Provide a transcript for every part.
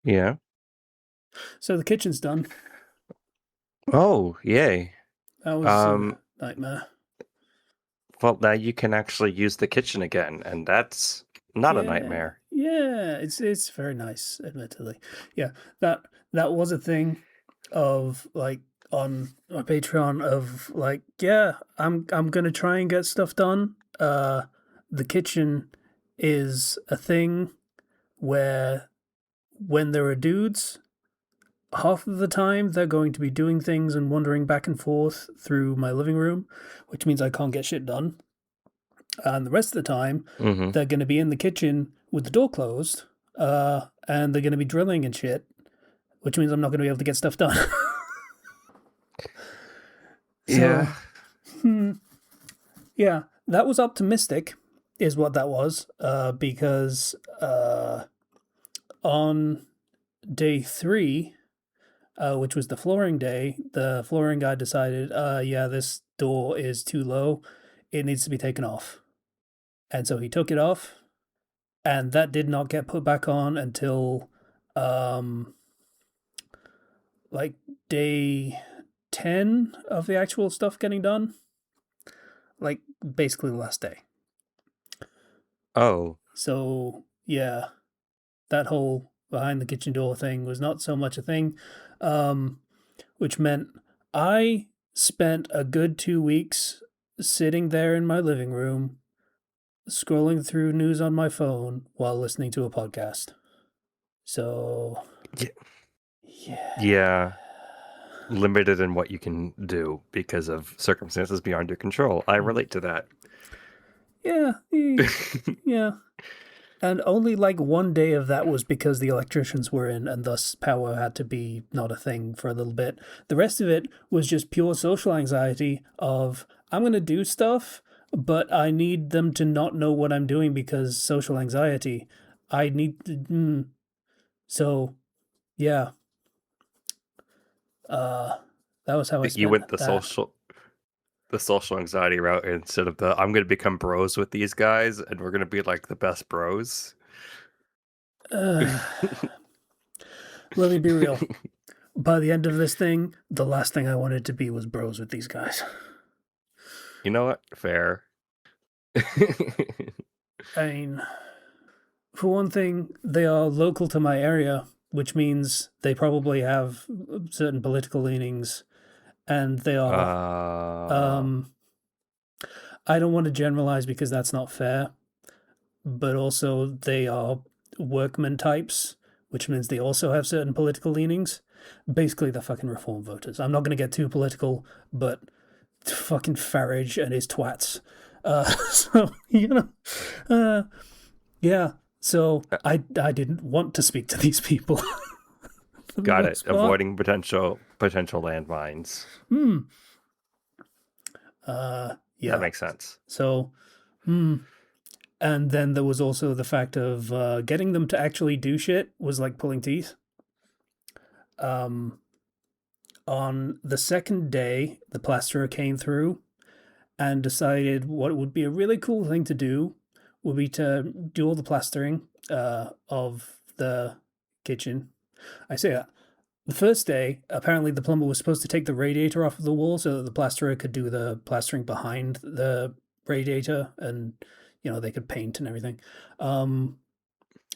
Yeah. So the kitchen's done. Oh, yay. That was a Um, nightmare. well, now you can actually use the kitchen again, and that's not a Yeah, nightmare. yeah. It's very nice, admittedly. Yeah, that that was a thing of like on my Patreon of like, yeah, I'm gonna try and get stuff done. The kitchen is a thing where when there are dudes, half of the time they're going to be doing things and wandering back and forth through my living room, which means I can't get shit done. And the rest of the time, Mm-hmm. they're going to be in the kitchen with the door closed, and they're going to be drilling and shit, which means I'm not going to be able to get stuff done. Yeah. So, yeah, that was optimistic, is what that was, because on day 3, which was the flooring day, the flooring guy decided, yeah, this door is too low. It needs to be taken off. And so he took it off, and that did not get put back on until um, like day 10 of the actual stuff getting done. Like basically the last day. Oh, So, yeah, that whole behind the kitchen door thing was not so much a thing, um, which meant I spent a good 2 weeks sitting there in my living room, scrolling through news on my phone while listening to a podcast. So, y- yeah. yeah. Limited in what you can do because of circumstances beyond your control. I relate to that. Yeah, yeah. And only like one day of that was because the electricians were in and thus power had to be not a thing for a little bit. The rest of it was just pure social anxiety of I'm going to do stuff, but I need them to not know what I'm doing because social anxiety. I need to, so yeah, uh that was how I You spent went that. the social anxiety route instead of the I'm going to become bros with these guys and we're going to be like the best bros. Uh, let me be real. By the end of this thing, the last thing I wanted to be was bros with these guys. You know what? Fair. I mean, for one thing, they are local to my area, which means they probably have certain political leanings, and they are. uh, Um, I don't want to generalize because that's not fair, but also they are workman types, which means they also have certain political leanings. Basically, they're fucking reform voters. I'm not going to get too political, but fucking Farage and his twats. So uh, yeah. So I didn't want to speak to these people for the got it. most part. Avoiding potential landmines. Hmm. That Yeah. makes sense. So and then there was also the fact of getting them to actually do shit was like pulling teeth. Um, on the second day, the plasterer came through and decided what would be a really cool thing to do would be to do all the plastering of the kitchen. I say that. The first day, apparently the plumber was supposed to take the radiator off of the wall so that the plasterer could do the plastering behind the radiator and, they could paint and everything.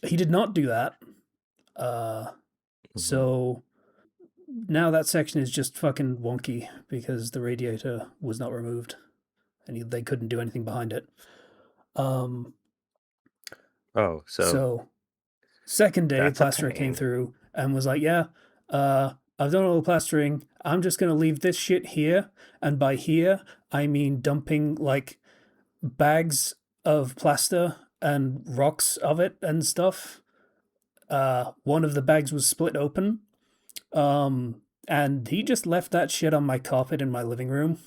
He did not do that. Uh, Hmm. so now that section is just fucking wonky because the radiator was not removed and they couldn't do anything behind it. Um, Oh, so so second day, the that's a plasterer came pain. through and was like, "Yeah, I've done all the plastering. I'm just gonna leave this shit here, and by here I mean dumping like bags of plaster and rocks of it and stuff. One of the bags was split open, and he just left that shit on my carpet in my living room.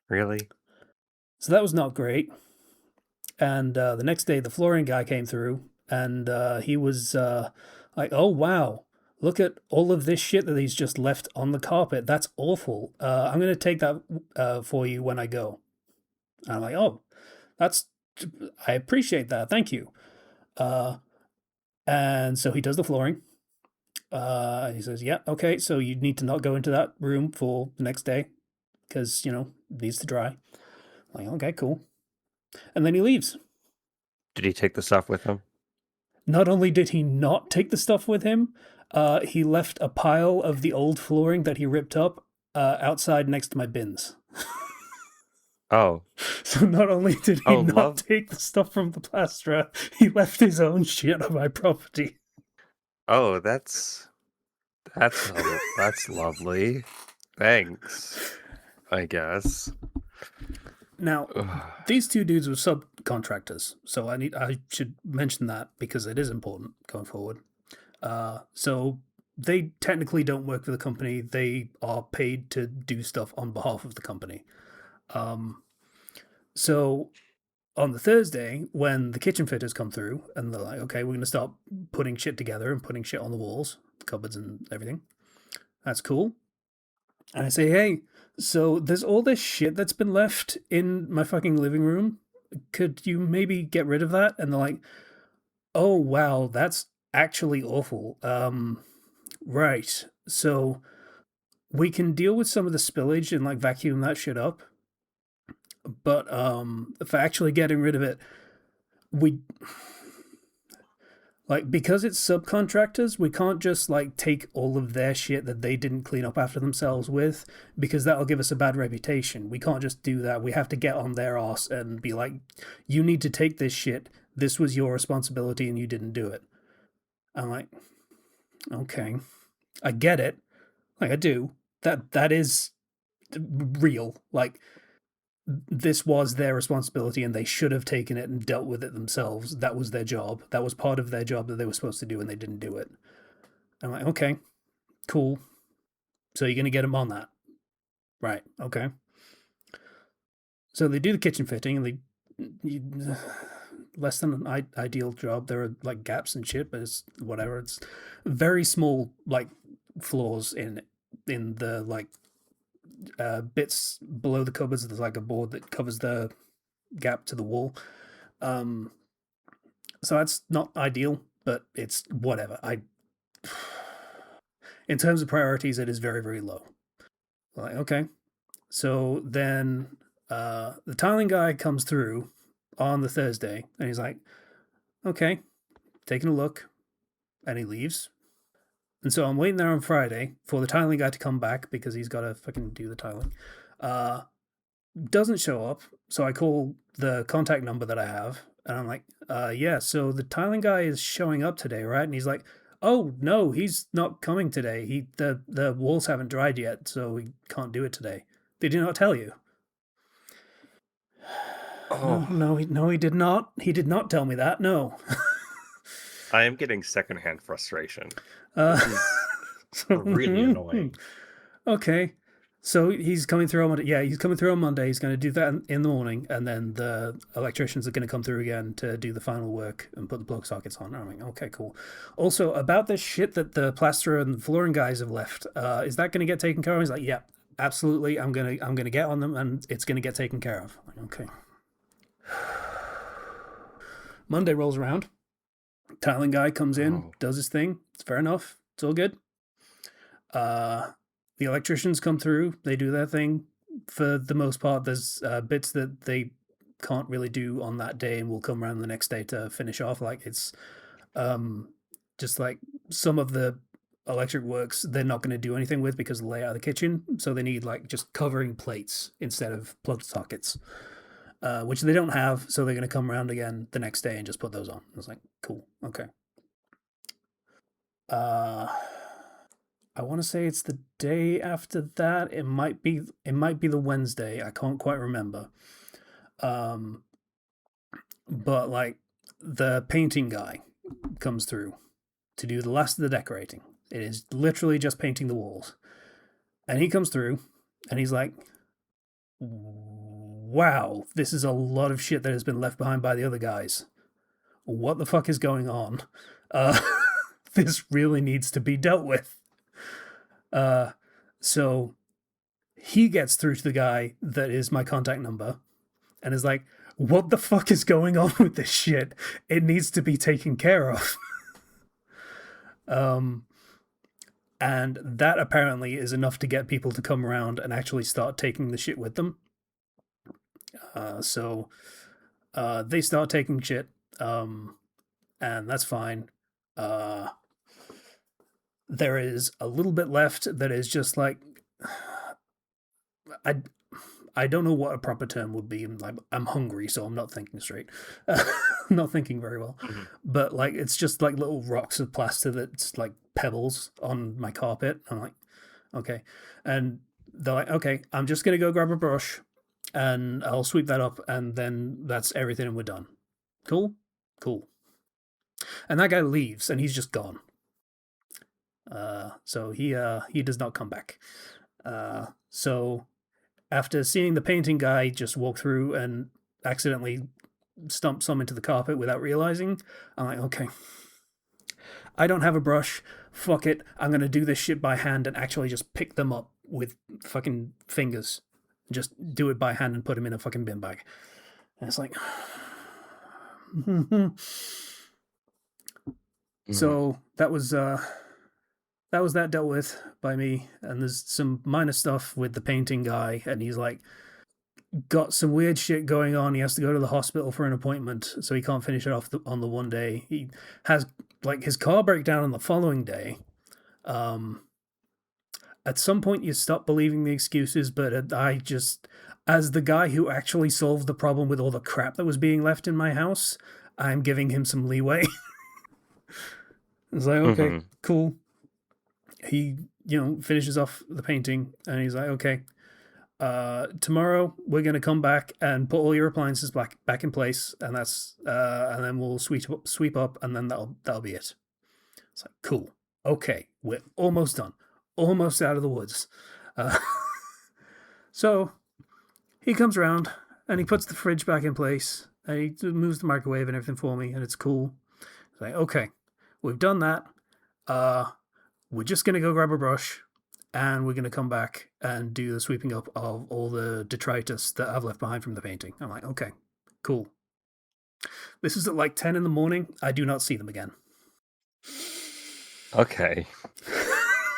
Really? So that was not great. And the next day, the flooring guy came through, and he was like, "Oh wow, look at all of this shit that he's just left on the carpet. That's awful. I'm gonna take that for you when I go." And I'm like, "Oh, that's I appreciate that. Thank you. And so he does the flooring. He says, yeah, okay, so you need to not go into that room for the next day because, it needs to dry. Like, okay, cool. And then he leaves. Did he take the stuff with him? Not only did he not take the stuff with him, he left a pile of the old flooring that he ripped up outside next to my bins. Oh. So not only did he not take the stuff from the plasterer, he left his own shit on my property. Oh, that's lovely. Thanks, I guess. Now, these two dudes were subcontractors, so I should mention that because it is important going forward. So they technically don't work for the company; they are paid to do stuff on behalf of the company. So on the Thursday, when the kitchen fitters come through and they're like, "Okay, we're going to start putting shit together and putting shit on the walls, the cupboards, and everything," that's cool. And I say, hey, so there's all this shit that's been left in my fucking living room. Could you maybe get rid of that? And they're like, oh, wow, that's actually awful. Right. So we can deal with some of the spillage and like vacuum that shit up. But for actually getting rid of it, we like, because it's subcontractors, we can't just like take all of their shit that they didn't clean up after themselves with, because that'll give us a bad reputation. We can't just do that. We have to get on their ass and be like, you need to take this shit. This was your responsibility and you didn't do it. I'm like, okay, I get it. Like, I do. That is real. Like, this was their responsibility and they should have taken it and dealt with it themselves. That was their job. That was part of their job that they were supposed to do and they didn't do it. I'm like, okay, cool. So you're going to get them on that. Right, okay. So they do the kitchen fitting and less than an ideal job. There are like gaps and shit, but it's whatever. It's very small, like flaws in the like bits below the cupboards. There's like a board that covers the gap to the wall. So that's not ideal, but it's whatever. In terms of priorities, it is very, very low. Like, okay. So then the tiling guy comes through on the Thursday and he's like, okay, taking a look, and he leaves. And so I'm waiting there on Friday for the tiling guy to come back because he's got to fucking do the tiling. Doesn't show up, so I call the contact number that I have, and I'm like, yeah, so the tiling guy is showing up today, right? And he's like, oh, no, he's not coming today. The walls haven't dried yet, so we can't do it today. Did he not tell you? Oh. No, he did not. He did not tell me that, no. I am getting secondhand frustration. This is really annoying. Okay. So he's coming through on Monday. Yeah, he's coming through on Monday. He's going to do that in the morning, and then the electricians are going to come through again to do the final work and put the plug sockets on. I'm like, okay, cool. Also, about this shit that the plasterer and the flooring guys have left, is that going to get taken care of? He's like, yeah, absolutely. I'm gonna get on them, and it's going to get taken care of. Like, okay. Monday rolls around. Tiling guy comes in, does his thing. It's fair enough. It's all good. The electricians come through. They do their thing. For the most part, there's bits that they can't really do on that day and will come around the next day to finish off. Like, it's just like some of the electric works they're not going to do anything with because of the layout of the kitchen. So they need like just covering plates instead of plug sockets, which they don't have. So they're going to come around again the next day and just put those on. I was like, cool, okay. I want to say it's the day after that. It might be the Wednesday. I can't quite remember. But like the painting guy comes through to do the last of the decorating. It is literally just painting the walls. And he comes through and he's like, wow, this is a lot of shit that has been left behind by the other guys. What the fuck is going on? This really needs to be dealt with. So he gets through to the guy that is my contact number and is like, what the fuck is going on with this shit? It needs to be taken care of. And that apparently is enough to get people to come around and actually start taking the shit with them. So they start taking shit, and that's fine. There is a little bit left that is just like, I don't know what a proper term would be. I'm hungry, so I'm not thinking straight. I'm not thinking very well. Mhm. But like, it's just like little rocks of plaster that's like pebbles on my carpet. I'm like, okay. And they're like, okay, I'm just gonna go grab a brush and I'll sweep that up, and then that's everything, and we're done. Cool? Cool. And that guy leaves, and he's just gone. So he does not come back. So after seeing the painting guy just walk through and accidentally stump some into the carpet without realizing, I'm like, okay, I don't have a brush. Fuck it. I'm gonna do this shit by hand and actually just pick them up with fucking fingers. Just do it by hand and put them in a fucking bin bag. And it's like, so that was that dealt with by me. And there's some minor stuff with the painting guy, and he's like got some weird shit going on. He has to go to the hospital for an appointment, so he can't finish it off on the one day. He has like his car breakdown on the following day. At some point you stop believing the excuses, but I just, as the guy who actually solved the problem with all the crap that was being left in my house, I'm giving him some leeway. It's like, okay, cool. He, finishes off the painting, and he's like, okay, tomorrow we're gonna come back and put all your appliances back in place, and that's and then we'll sweep up, and then that'll be it. It's like, cool. Okay, we're almost done. Almost out of the woods. So he comes around and he puts the fridge back in place, and he moves the microwave and everything for me, and it's cool. It's like, okay, we've done that. We're just gonna go grab a brush, and we're gonna come back and do the sweeping up of all the detritus that I've left behind from the painting. I'm like, okay, cool. This is at like 10 in the morning. I do not see them again. Okay.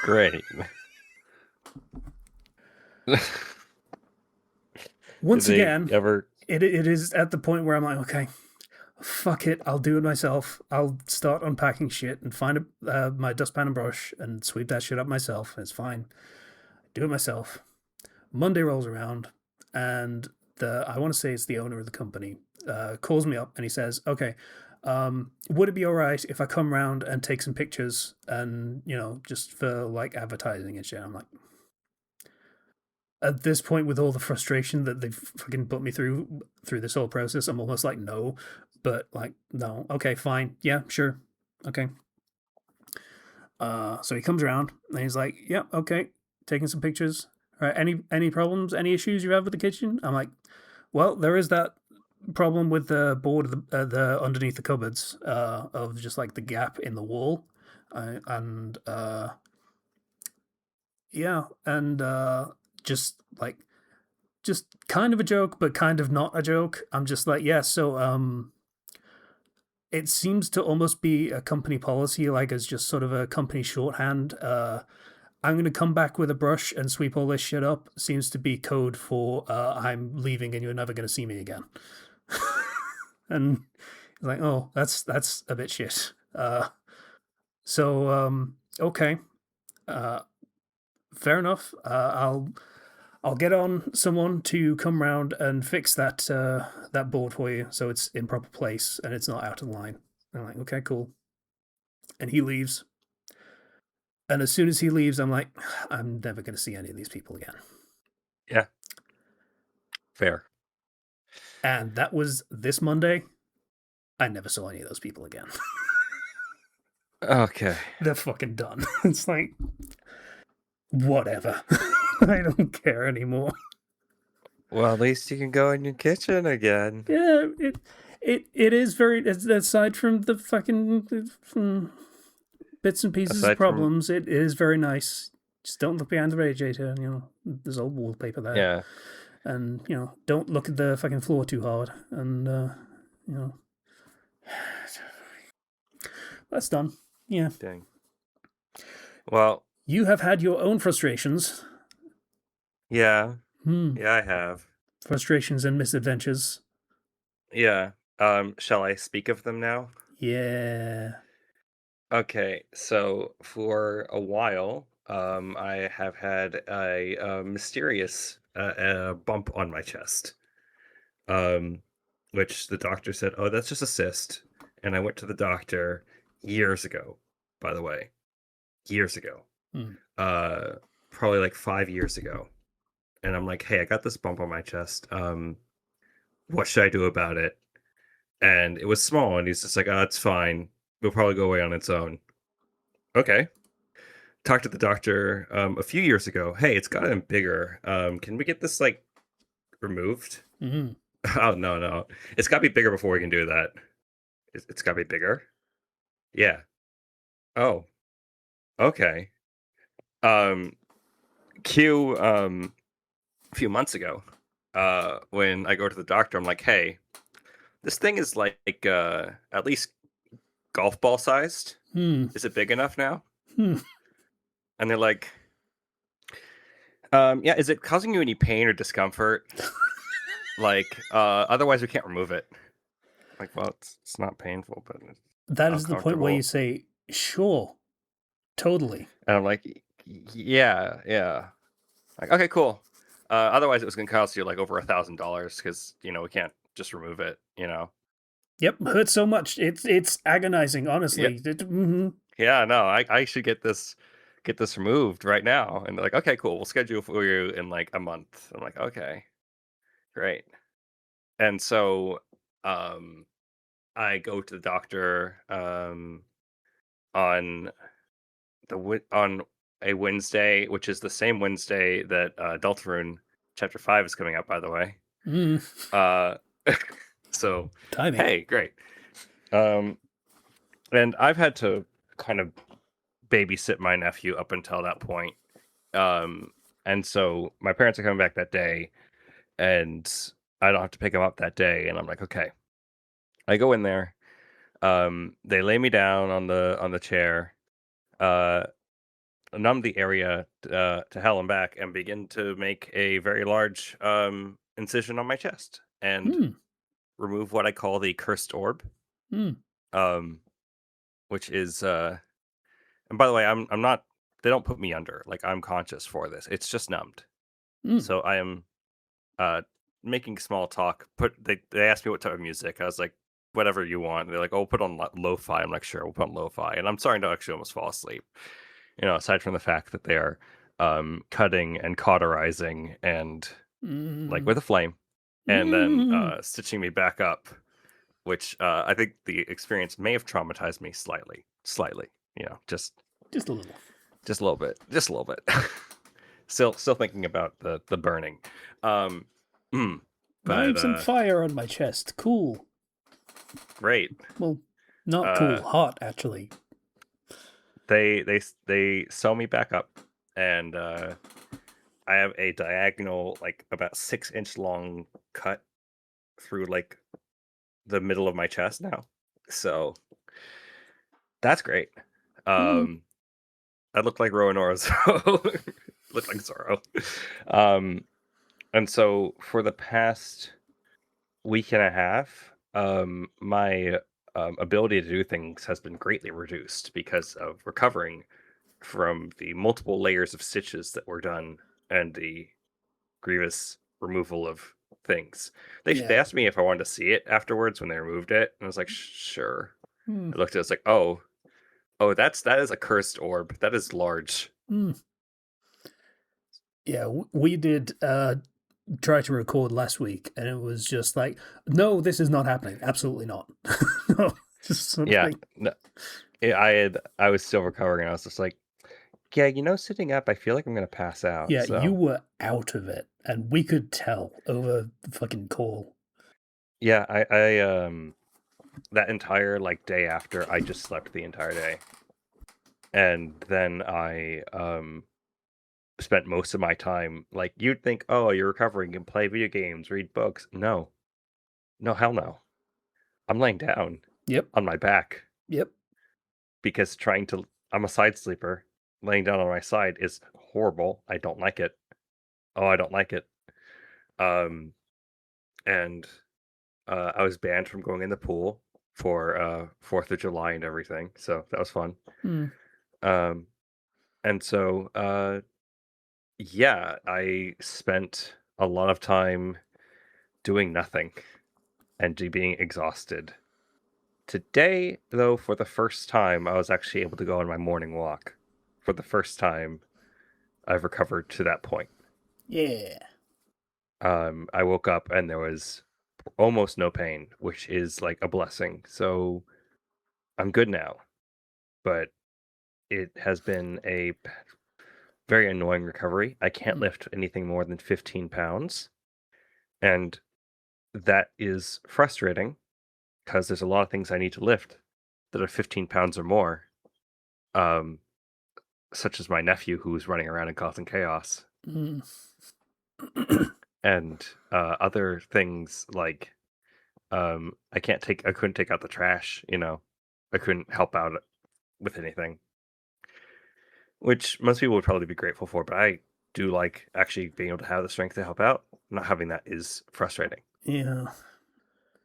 Great. Once Did they again, ever? it is at the point where I'm like, okay, fuck it, I'll do it myself. I'll start unpacking shit and find my dustpan and brush and sweep that shit up myself. It's fine. Do it myself. Monday rolls around, and I want to say it's the owner of the company, calls me up and he says, okay, would it be all right if I come round and take some pictures and, just for like advertising and shit? I'm like, at this point, with all the frustration that they've fucking put me through this whole process, I'm almost like, no. But like, no, okay, fine, yeah, sure, okay. So he comes around and he's like, yeah, okay, taking some pictures. All right, any problems, any issues you have with the kitchen? I'm like, well, there is that problem with the board of the underneath the cupboards, of just like the gap in the wall, and yeah, and just kind of a joke, but kind of not a joke. I'm just like, yeah, so it seems to almost be a company policy, like as just sort of a company shorthand. I'm going to come back with a brush and sweep all this shit up seems to be code for I'm leaving and you're never going to see me again. And he's like, oh, that's a bit shit. So okay, fair enough. I'll get on someone to come round and fix that board for you, so it's in proper place and it's not out of line. I'm like, okay, cool. And he leaves. And as soon as he leaves, I'm like, I'm never going to see any of these people again. Yeah. Fair. And that was this Monday. I never saw any of those people again. Okay. They're fucking done. It's like, whatever. I don't care anymore. Well, at least you can go in your kitchen again. Yeah, it is very, aside from the fucking bits and pieces of problems, it is very nice. Just don't look behind the radiator. There's old wallpaper there. Yeah. And, don't look at the fucking floor too hard. And, that's done. Yeah. Dang. Well, You have had your own frustrations. yeah. Hmm. Yeah, I have. Frustrations and misadventures. Yeah. Shall I speak of them now? Yeah. Okay, so for a while, I have had a mysterious bump on my chest, um, which the doctor said, "Oh, that's just a cyst." And I went to the doctor years ago, by the way, years ago, Hmm. uh, probably like 5 years ago. And I'm like, "Hey, I got this bump on my chest. What should I do about it?" And it was small, and he's just like, "Oh, it's fine. It'll probably go away on its own." Okay. Talked to the doctor a few years ago. Hey, it's gotten bigger. Can we get this like removed? Mm. Oh no, no, it's got to be bigger before we can do that. It's got to be bigger. Yeah. Oh, okay. Um, Q. A few months ago, when I go to the doctor, I'm like, hey, this thing is like at least golf ball sized. Hmm. Is it big enough now? Hmm. And they're like, yeah. Is it causing you any pain or discomfort? Like, otherwise we can't remove it. Like, well, it's not painful, but it's That is the point where you uncomfortable. say, sure, totally. And I'm like, yeah, yeah. Like, okay, cool. Otherwise, it was gonna cost you like over $1,000 because we can't just remove it. Yep, hurts so much. It's agonizing, Yeah, honestly. yeah. No, I should get this removed right now. And they're like, okay, cool. We'll schedule for you in like a month. I'm like, okay, great. And so, um, I go to the doctor on on a Wednesday, which is the same Wednesday that Deltarune Chapter 5 is coming out, by the way. Mm. Uh, so, Timing. hey, great. Um, and I've had to kind of babysit my nephew up until that point. And so my parents are coming back that day, and I don't have to pick him up that day. And I'm like, okay. I go in there. They lay me down on the chair. Uh, numb the area to hell and back and begin to make a very large incision on my chest and Hmm. remove what I call the cursed orb, Hmm. um, which is and by the way, I'm not. They don't put me under. Like I'm conscious for this. It's just numbed. Hmm. So I am uh, making small talk. They asked me what type of music. I was like, whatever you want. They're like, oh, we'll put on lo-fi. I'm like, sure, we'll put on lo-fi. And I'm starting to actually almost fall asleep. Aside from the fact that they are cutting and cauterizing and like Mm. with a flame, and then Mm. stitching me back up, which I think the experience may have traumatized me slightly, slightly. Just Just a little. just a little bit, just a little bit. Still thinking about the burning. Um, Now I have but some fire on my chest. Cool. great. Well, not Uh, cool. Hot, actually. they sew me back up, and I have a diagonal, like about 6 inch long cut through like the middle of my chest now. So that's great. Hmm. Um, I look like Roanora's. So look like Zorro. Um, and so for the past week and a half, my ability to do things has been greatly reduced because of recovering from the multiple layers of stitches that were done and the grievous removal of things. They Yeah. asked me if I wanted to see it afterwards when they removed it, and I was like, sure. Hmm. I looked at it, I was like, oh, that is a cursed orb. That is large. Hmm. Yeah, we did try to record last week, and it was just like, no, this is not happening. Absolutely not. No, just sort of Yeah, like, no, I was still recovering. I was just like, yeah, sitting up, I feel like I'm gonna pass out. yeah, you So were out of it, and we could tell over the fucking call. yeah, I that entire like day after, I just slept the entire day, and then I spent most of my time like you'd think, oh, you're recovering and play video games, read books. No, no, hell no. I'm laying down Yep. on my back Yep. because I'm a side sleeper. Laying down on my side is horrible. I don't like it. Oh, I don't like it. Um, and I was banned from going in the pool for 4th of July and everything. So that was fun. Hmm. Um, and so yeah, I spent a lot of time doing nothing and being exhausted. Today, though, for the first time, I was actually able to go on my morning walk. For the first time, I've recovered to that point. Yeah. I woke up and there was almost no pain, which is like a blessing. So I'm good now, but it has been a very annoying recovery. I can't Hmm. lift anything more than 15 pounds, and that is frustrating because there's a lot of things I need to lift that are 15 pounds or more, um, such as my nephew who's running around and causing chaos, Hmm. and other things like I couldn't take out the trash, I couldn't help out with anything, which most people would probably be grateful for, but I do like actually being able to have the strength to help out. Not having that is frustrating. Yeah.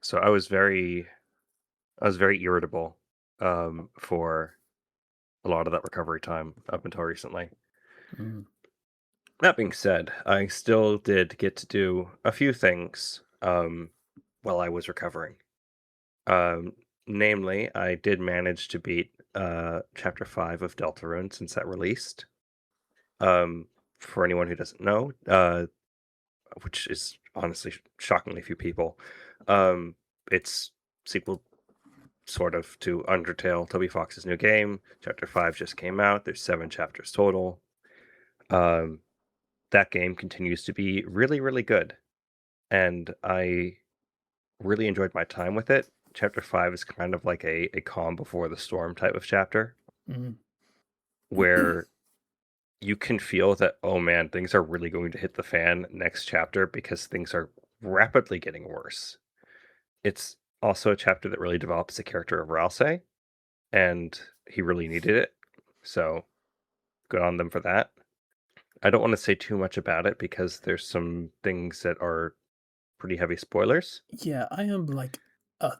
So I was very irritable for a lot of that recovery time up until recently. Hmm. That being said, I still did get to do a few things while I was recovering. Um, Namely, I did manage to beat Chapter 5 of Deltarune since that released. Um, for anyone who doesn't know, which is honestly shockingly few people, it's sequel sort of to Undertale, Toby Fox's new game. Chapter 5 just came out. There's 7 chapters total. Um, that game continues to be really, really good. And I really enjoyed my time with it. Chapter 5 is kind of like a calm before the storm type of chapter Hmm. where you can feel that, oh man, things are really going to hit the fan next chapter because things are rapidly getting worse. It's also a chapter that really develops the character of Ralsei, and he really needed it. So good on them for that. I don't want to say too much about it because there's some things that are pretty heavy spoilers. Yeah, I am like a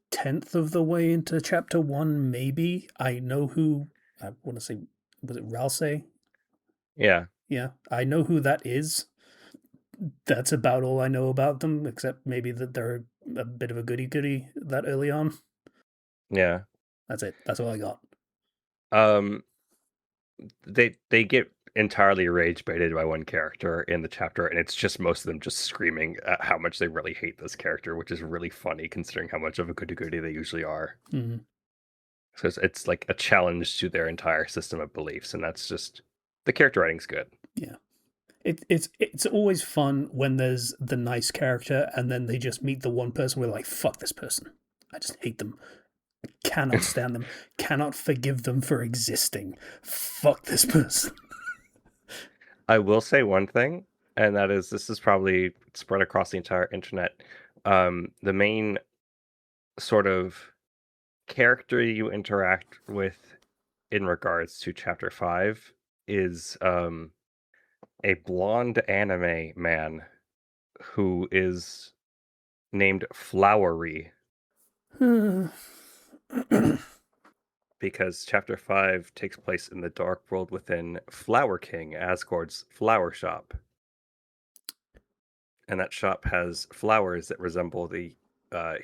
tenth of the way into chapter one, maybe. I know who, I want to say, was it Ralsei? Yeah, Yeah, I know who that is. That's about all I know about them, except maybe that they're a bit of a goody goody that early on. yeah. That's it. That's all I got. Um, they get entirely rage baited by one character in the chapter, and it's just most of them just screaming at how much they really hate this character, which is really funny considering how much of a goody goody they usually are. Mm, So it's like a challenge to their entire system of beliefs, and that's just the character writing's good. yeah. It's always fun when there's the nice character and then they just meet the one person where like, fuck this person. I just hate them. Cannot stand them. Cannot forgive them for existing. Fuck this person. I will say one thing, and that is this is probably spread across the entire internet. The main sort of character you interact with in regards to chapter 5 is a blonde anime man who is named Flowery because chapter 5 takes place in the dark world within Flower King, Asgard's flower shop. And that shop has flowers that resemble the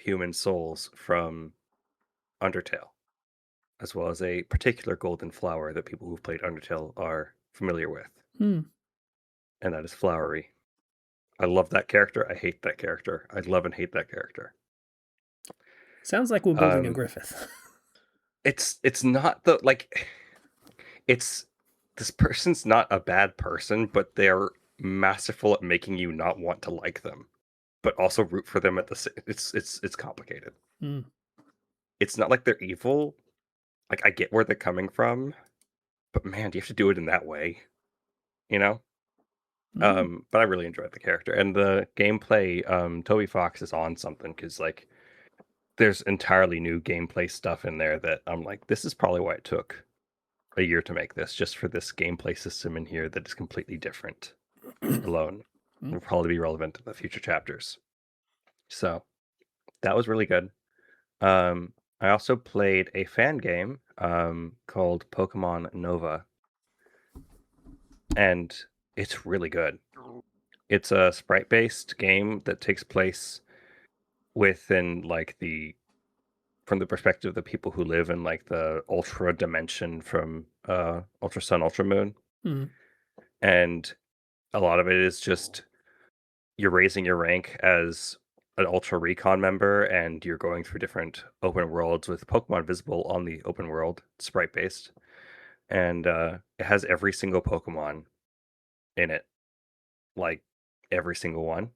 human souls from Undertale, as well as a particular golden flower that people who've played Undertale are familiar with, Hmm. and that is Flowery. I love that character. I hate that character. I love and hate that character. Sounds like we're building a Um, Griffith. it's not the like it's this person's not a bad person, but they're masterful at making you not want to like them, but also root for them at the same. It's complicated. Hmm. It's not like they're evil. Like I get where they're coming from, but man, do you have to do it in that way? you know. Mm. But I really enjoyed the character and the gameplay. Toby Fox is on something because like there's entirely new gameplay stuff in there that I'm like, this is probably why it took a year to make this, just for this gameplay system in here that is completely different alone. Will probably be relevant to the future chapters. So that was really good. I also played a fan game called Pokemon Nova, and it's really good. It's a sprite-based game that takes place within like the from the perspective of the people who live in like the ultra dimension from Ultra Sun, Ultra Moon. Mm. And a lot of it is just you're raising your rank as an Ultra Recon member, and you're going through different open worlds with Pokemon visible on the open world, sprite based, and it has every single Pokemon in it, like every single one.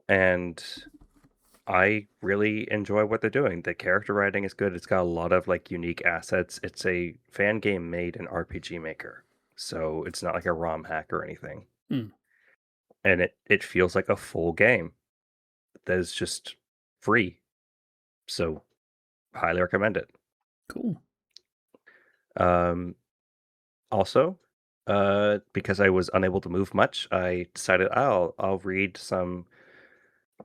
And I really enjoy what they're doing. The character writing is good. It's got a lot of like unique assets. It's a fan game made in RPG Maker, so it's not like a ROM hack or anything. Mm. And it feels like a full game that is just free. So highly recommend it. Cool. Um, Also, because I was unable to move much, I decided I'll read some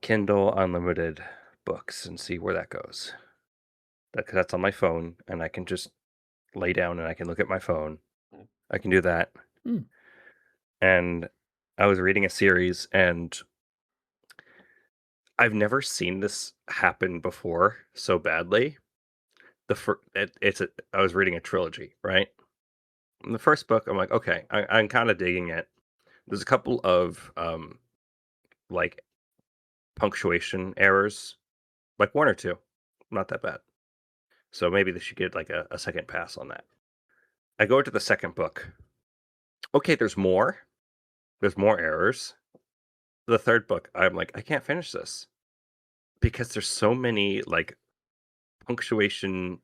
Kindle Unlimited books and see where that goes. That's on my phone, and I can just lay down and I can look at my phone. I can do that. Mm. And I was reading a series, and I've never seen this happen before so badly. I was reading a trilogy, right? In the first book, I'm like, okay, I'm kind of digging it. There's a couple of like punctuation errors, like one or two, not that bad. So maybe they should get like a second pass on that. I go into the second book. Okay, there's more. There's more errors. The third book, I'm like, I can't finish this because there's so many like punctuation,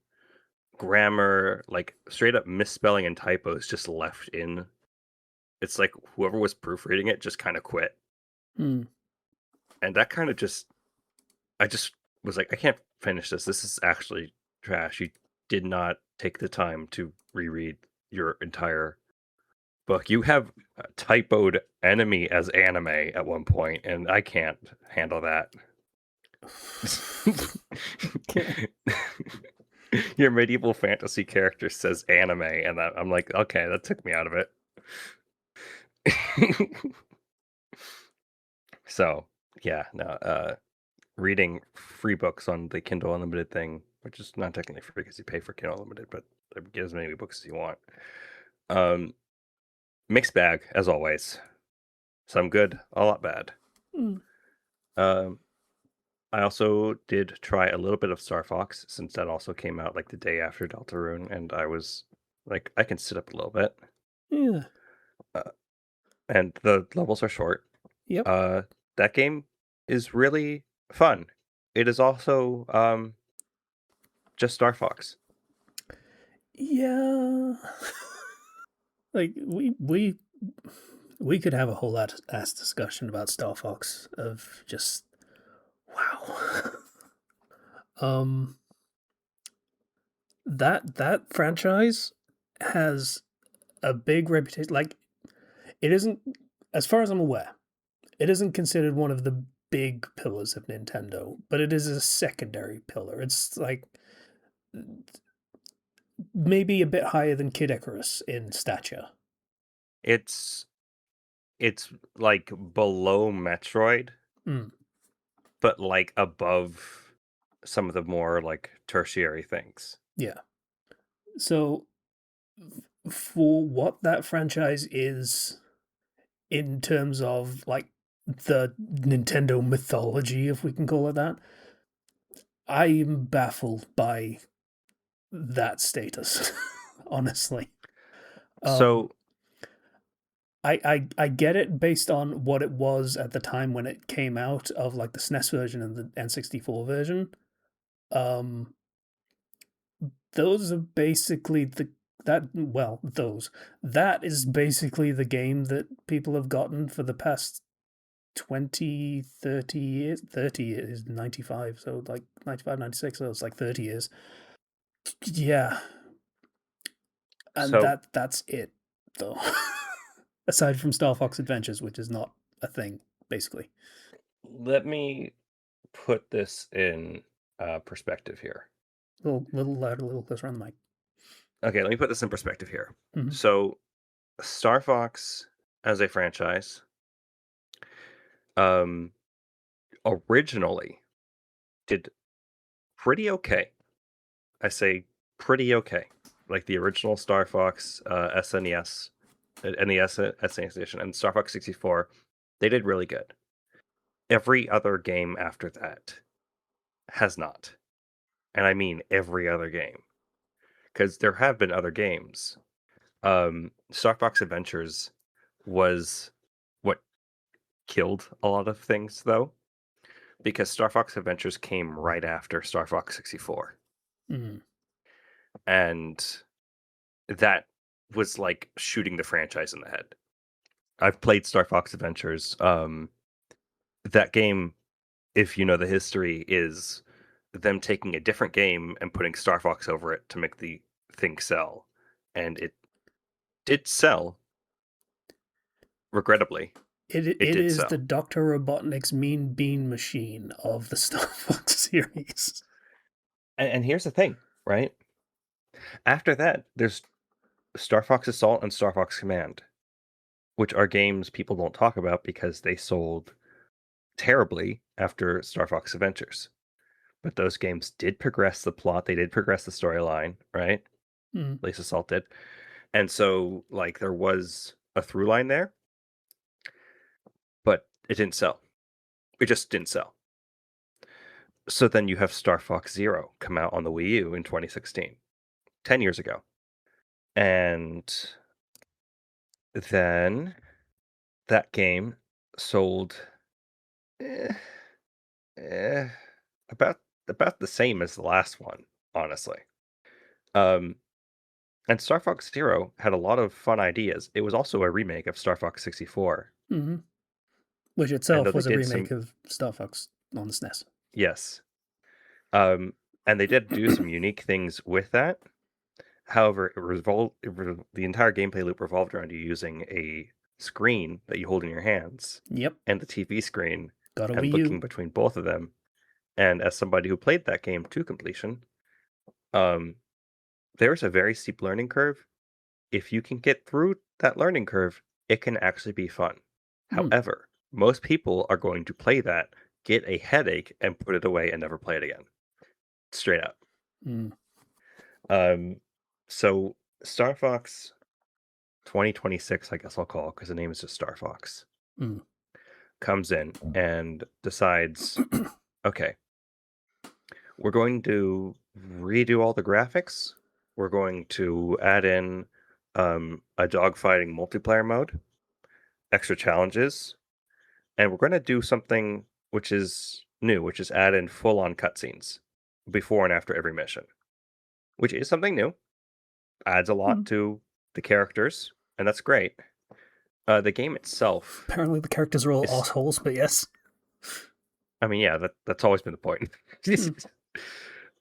grammar, like straight up misspelling and typos just left in. It's like whoever was proofreading it just kind of quit. Mm. And that kind of I just was like, I can't finish this. This is actually trash. You did not take the time to reread your entire book. You have typoed enemy as anime at one point, and I can't handle that. Your medieval fantasy character says anime, and I'm like, okay, that took me out of it. So, yeah, no, reading free books on the Kindle Unlimited thing, which is not technically free because you pay for Kindle Unlimited, but get as many books as you want. Mixed bag as always. Some good, a lot bad. Mm. Um, I also did try a little bit of Star Fox since that also came out like the day after Deltarune, and I was like, I can sit up a little bit. Yeah. And the levels are short. Yep. That game is really fun. It is also just Star Fox. Yeah. Like we could have a whole ass discussion about Star Fox of just wow. That franchise has a big reputation. Like it isn't, as far as I'm aware, it isn't considered one of the big pillars of Nintendo, but it is a secondary pillar. It's like maybe a bit higher than Kid Icarus in stature. It's like below Metroid, Mm. but like above some of the more like tertiary things. Yeah. So for what that franchise is in terms of like the Nintendo mythology, if we can call it that, I'm baffled by that status, honestly. So I get it based on what it was at the time when it came out of like the SNES version and the N64 version. Um, those are basically the That is basically the game that people have gotten for the past 20, 30 years. 30 years, 95, so like 95, 96, so it's like 30 years. Yeah, and So that's it, though. Aside from Star Fox Adventures, which is not a thing, basically. let me put this in perspective here. Little louder, a little closer on the mic. Okay, let me put this in perspective here. Mhm. So, Star Fox as a franchise, um, originally did pretty okay. I say pretty okay. Like the original Star Fox SNES, NES, SNES edition, and Star Fox 64, they did really good. Every other game after that has not. And I mean every other game. Because there have been other games. Star Fox Adventures was what killed a lot of things, though, because Star Fox Adventures came right after Star Fox 64. Mhm. And that was like shooting the franchise in the head. I've played Star Fox Adventures. That game, if you know the history, is them taking a different game and putting Star Fox over it to make the thing sell. And it did sell, regrettably. It It did is the sell. Dr. Robotnik's Mean Bean Machine of the Star Fox series. And here's the thing, right? After that, there's Star Fox Assault and Star Fox Command, which are games people don't talk about because they sold terribly after Star Fox Adventures. But those games did progress the plot, they did progress the storyline, right? Mhm. At least Assault did. And so, like, there was a through line there, but it didn't sell. It just didn't sell. So then you have Star Fox Zero come out on the Wii U in 2016, 10 years ago. And then that game sold eh, eh, about about the same as the last one, honestly. Um, and Star Fox Zero had a lot of fun ideas. It was also a remake of Star Fox 64. Mhm. Which And though itself they was a did remake some of Star Fox on the SNES. yes. And they did do some unique things with that. However, the entire gameplay loop revolved around you using a screen that you hold in your hands Yep, and the TV screen got a and Wii U. looking between both of them. And as somebody who played that game to completion, um, there's a very steep learning curve. If you can get through that learning curve, it can actually be fun. Hmm. However, most people are going to play that, get a headache, and put it away and never play it again. Straight up. Hmm. Um, so Star Fox 2026, I guess I'll call because the name is just Star Fox, Hmm. comes in and decides, okay, we're going to redo all the graphics. We're going to add in a dogfighting multiplayer mode, extra challenges, and we're going to do something which is new, which is add in full on cutscenes before and after every mission, which is something new, adds a Hmm. lot to the characters, and that's great. The game itself Apparently, the characters are all is, assholes, but yes. I mean, yeah, that's always been the point. Hmm.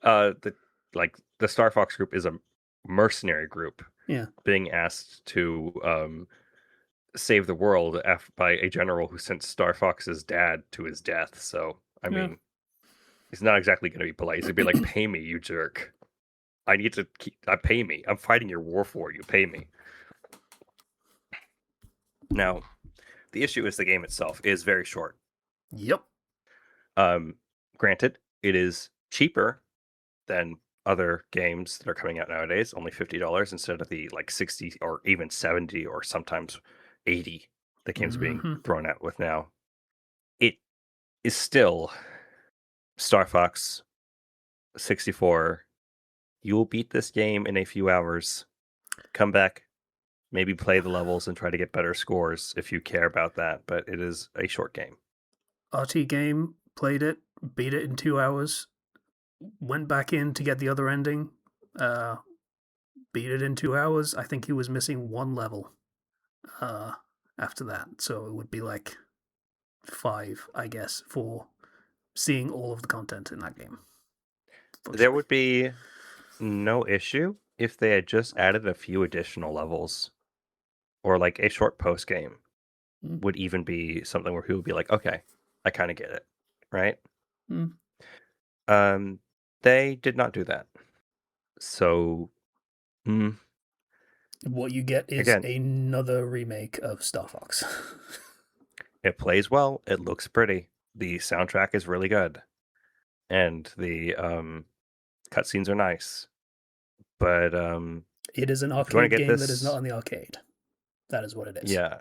The the Star Fox group is a mercenary group Yeah. being asked to save the world by a general who sent Star Fox's dad to his death. So, I Yeah. mean, he's not exactly going to be polite. He's going to be like, "Pay me, you jerk. I need to keep. Pay me. I'm fighting your war for you. Pay me." Now, the issue is the game itself is very short. Yep. Um, Granted, it is cheaper than other games that are coming out nowadays, only $50 instead of the like 60 or even 70 or sometimes 80 the game's being Hmm. thrown out with now. It is still Star Fox 64. You will beat this game in a few hours. Come back, maybe play the levels and try to get better scores if you care about that, but it is a short game. RT game, played it, beat it in 2 hours, went back in to get the other ending, uh, beat it in 2 hours. I think he was missing one level after that. So it would be like 5, I guess, for seeing all of the content in that game. There would be no issue if they had just added a few additional levels, or like a short post game Mm. would even be something where people would be like, okay, I kind of get it, right? Mm. They did not do that. So, what you get is again, another remake of Star Fox. it plays well, it looks pretty, the soundtrack is really good, and the cutscenes are nice. But it is an if you want to arcade get game that is not this, on the arcade. That is what it is. yeah,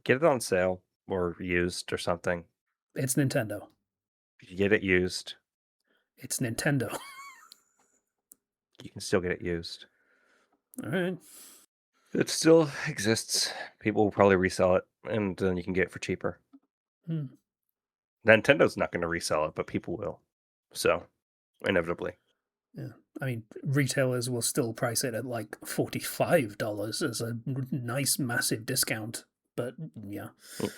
get it on sale or used or something. It's Nintendo. If you get it used, It's Nintendo. you can still get it used. All right. It still exists. People will probably resell it, and then you can get it for cheaper. Hmm. Nintendo's not going to resell it, but people will. So, inevitably. Yeah. I mean, retailers will still price it at like $45 as a nice, massive discount. But yeah, Mm. you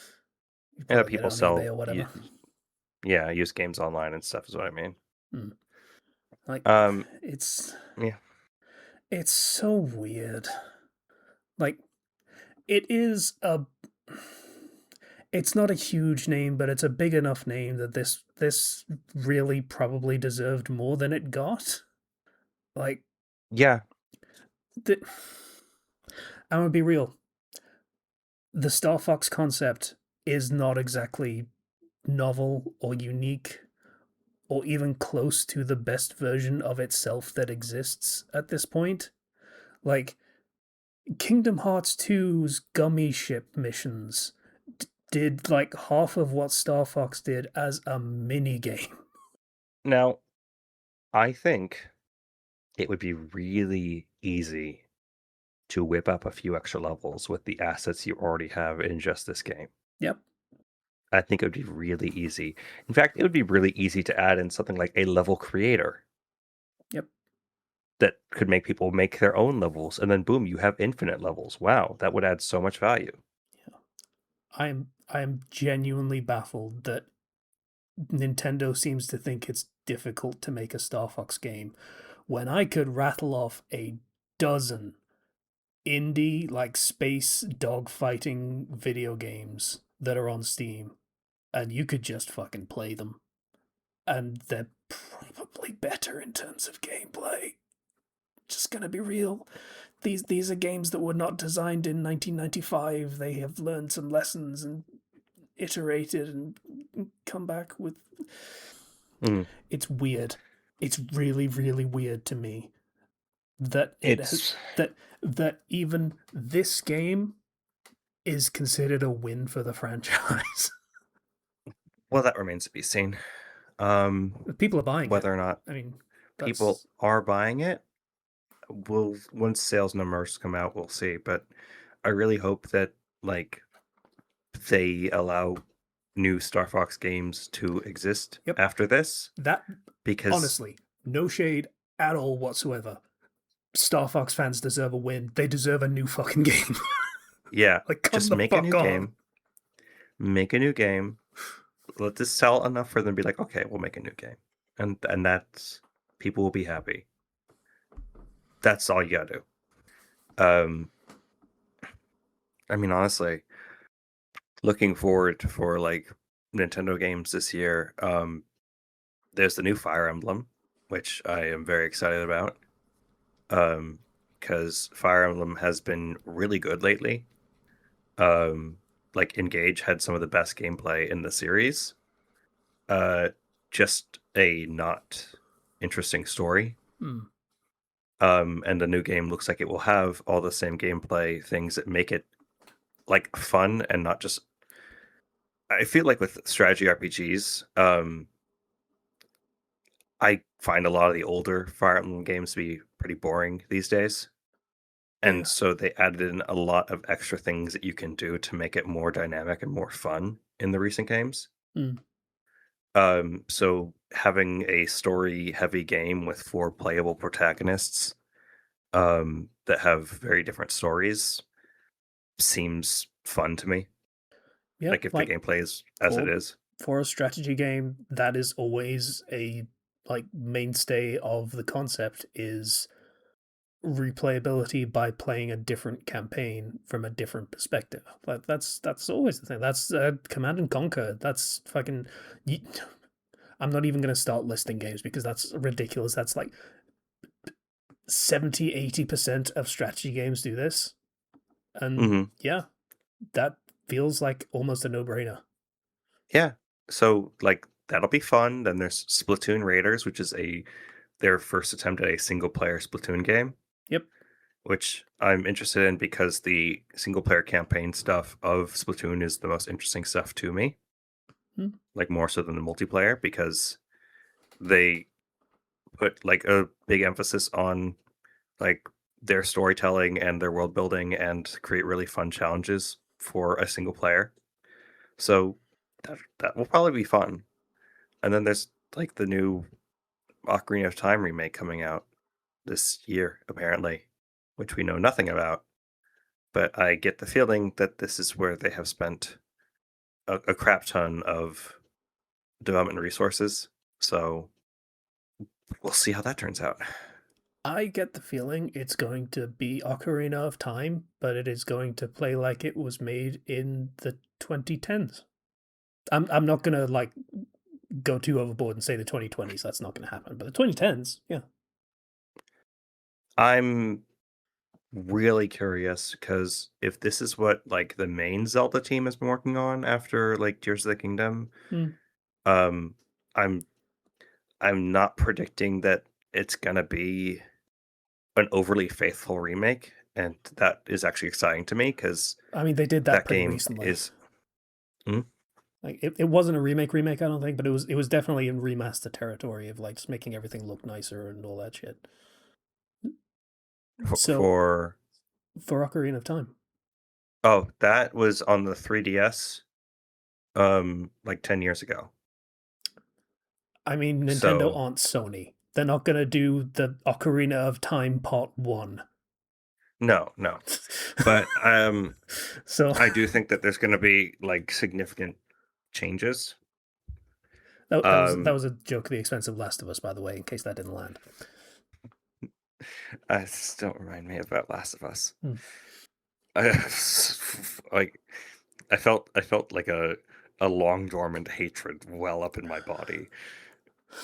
Yeah, probably get it people on sell. eBay or whatever. Yeah, use games online and stuff is what I mean. Like, it's Yeah. it's so weird. Like, it is a. It's not a huge name, but it's a big enough name that this really probably deserved more than it got. Like, Yeah. I'm gonna be real. The Star Fox concept is not exactly novel or unique or even close to the best version of itself that exists at this point. Like, Kingdom Hearts 2's gummy ship missions did like half of what Star Fox did as a mini game. Now, I think it would be really easy to whip up a few extra levels with the assets you already have in just this game. Yep. I think it would be really easy. In fact, it would be really easy to add in something like a level creator. Yep. That could make people make their own levels, and then boom, you have infinite levels. Wow, that would add so much value. Yeah. I'm genuinely baffled that Nintendo seems to think it's difficult to make a Star Fox game when I could rattle off a dozen indie like space dogfighting video games that are on Steam and you could just fucking play them and they're probably better in terms of gameplay. Just gonna be real. These are games that were not designed in 1995. They have learned some lessons and iterated and come back with. It's weird. It's really, really weird to me that that even this game is considered a win for the franchise. Well, that remains to be seen. People are buying whether it. or not I mean, people are buying it, once sales numbers come out, we'll see. But I really hope that like they allow new Star Fox games to exist after this. That because honestly, no shade at all whatsoever. Star Fox fans deserve a win. They deserve a new fucking game. Yeah, like come just the make fuck a new on. game. Make a new game. Let this sell enough for them to be like, okay, we'll make a new game, and that's people will be happy. That's all you gotta do. I mean, honestly, looking forward for like Nintendo games this year. There's the new Fire Emblem, which I am very excited about. Because Fire Emblem has been really good lately. Like Engage had some of the best gameplay in the series. Just a not interesting story. And the new game looks like it will have all the same gameplay things that make it like fun and not just. I feel like with strategy RPGs, I find a lot of the older Fire Emblem games to be pretty boring these days. And so they added in a lot of extra things that you can do to make it more dynamic and more fun in the recent games. So having a story heavy game with 4 playable protagonists that have very different stories seems fun to me. Yeah, Like if the like gameplay is as it for is. for a strategy game, that is always a like mainstay of the concept is replayability by playing a different campaign from a different perspective. Like that's always the thing. That's Command and Conquer. That's fucking. I'm not even going to start listing games because that's ridiculous. That's like 70-80% of strategy games do this, and Hmm. yeah, that feels like almost a no-brainer. Yeah. So like that'll be fun. Then there's Splatoon Raiders, which is their first attempt at a single player Splatoon game, Yep. which I'm interested in because the single player campaign stuff of Splatoon is the most interesting stuff to me, Hmm. like more so than the multiplayer, because they put like a big emphasis on like their storytelling and their world building and create really fun challenges for a single player. So that will probably be fun. And then there's like the new Ocarina of Time remake coming out this year, apparently, which we know nothing about. But I get the feeling that this is where they have spent a crap ton of development resources. So we'll see how that turns out. I get the feeling it's going to be Ocarina of Time, but it is going to play like it was made in the 2010s. I'm not gonna like go too overboard and say the 2020s. That's not gonna happen. But the 2010s, yeah. I'm really curious because if this is what like the main Zelda team has been working on after like Tears of the Kingdom, Hmm. um, I'm I'm not predicting that it's gonna be an overly faithful remake, and that is actually exciting to me because I mean, they did that that pretty game recently. is. Mm? Like it wasn't a remake, I don't think, but it was definitely in remaster territory of like just making everything look nicer and all that shit. So For for Ocarina of Time, oh, that was on the 3DS, like 10 years ago. I mean, Nintendo So aren't Sony. They're not gonna do the Ocarina of Time Part One. no, no. But So I do think that there's gonna be like significant changes. that Um, was a joke at the expense of Last of Us, by the way, in case that didn't land. don't remind me about Last of Us. Hmm. I, like I felt like a long dormant hatred well up in my body.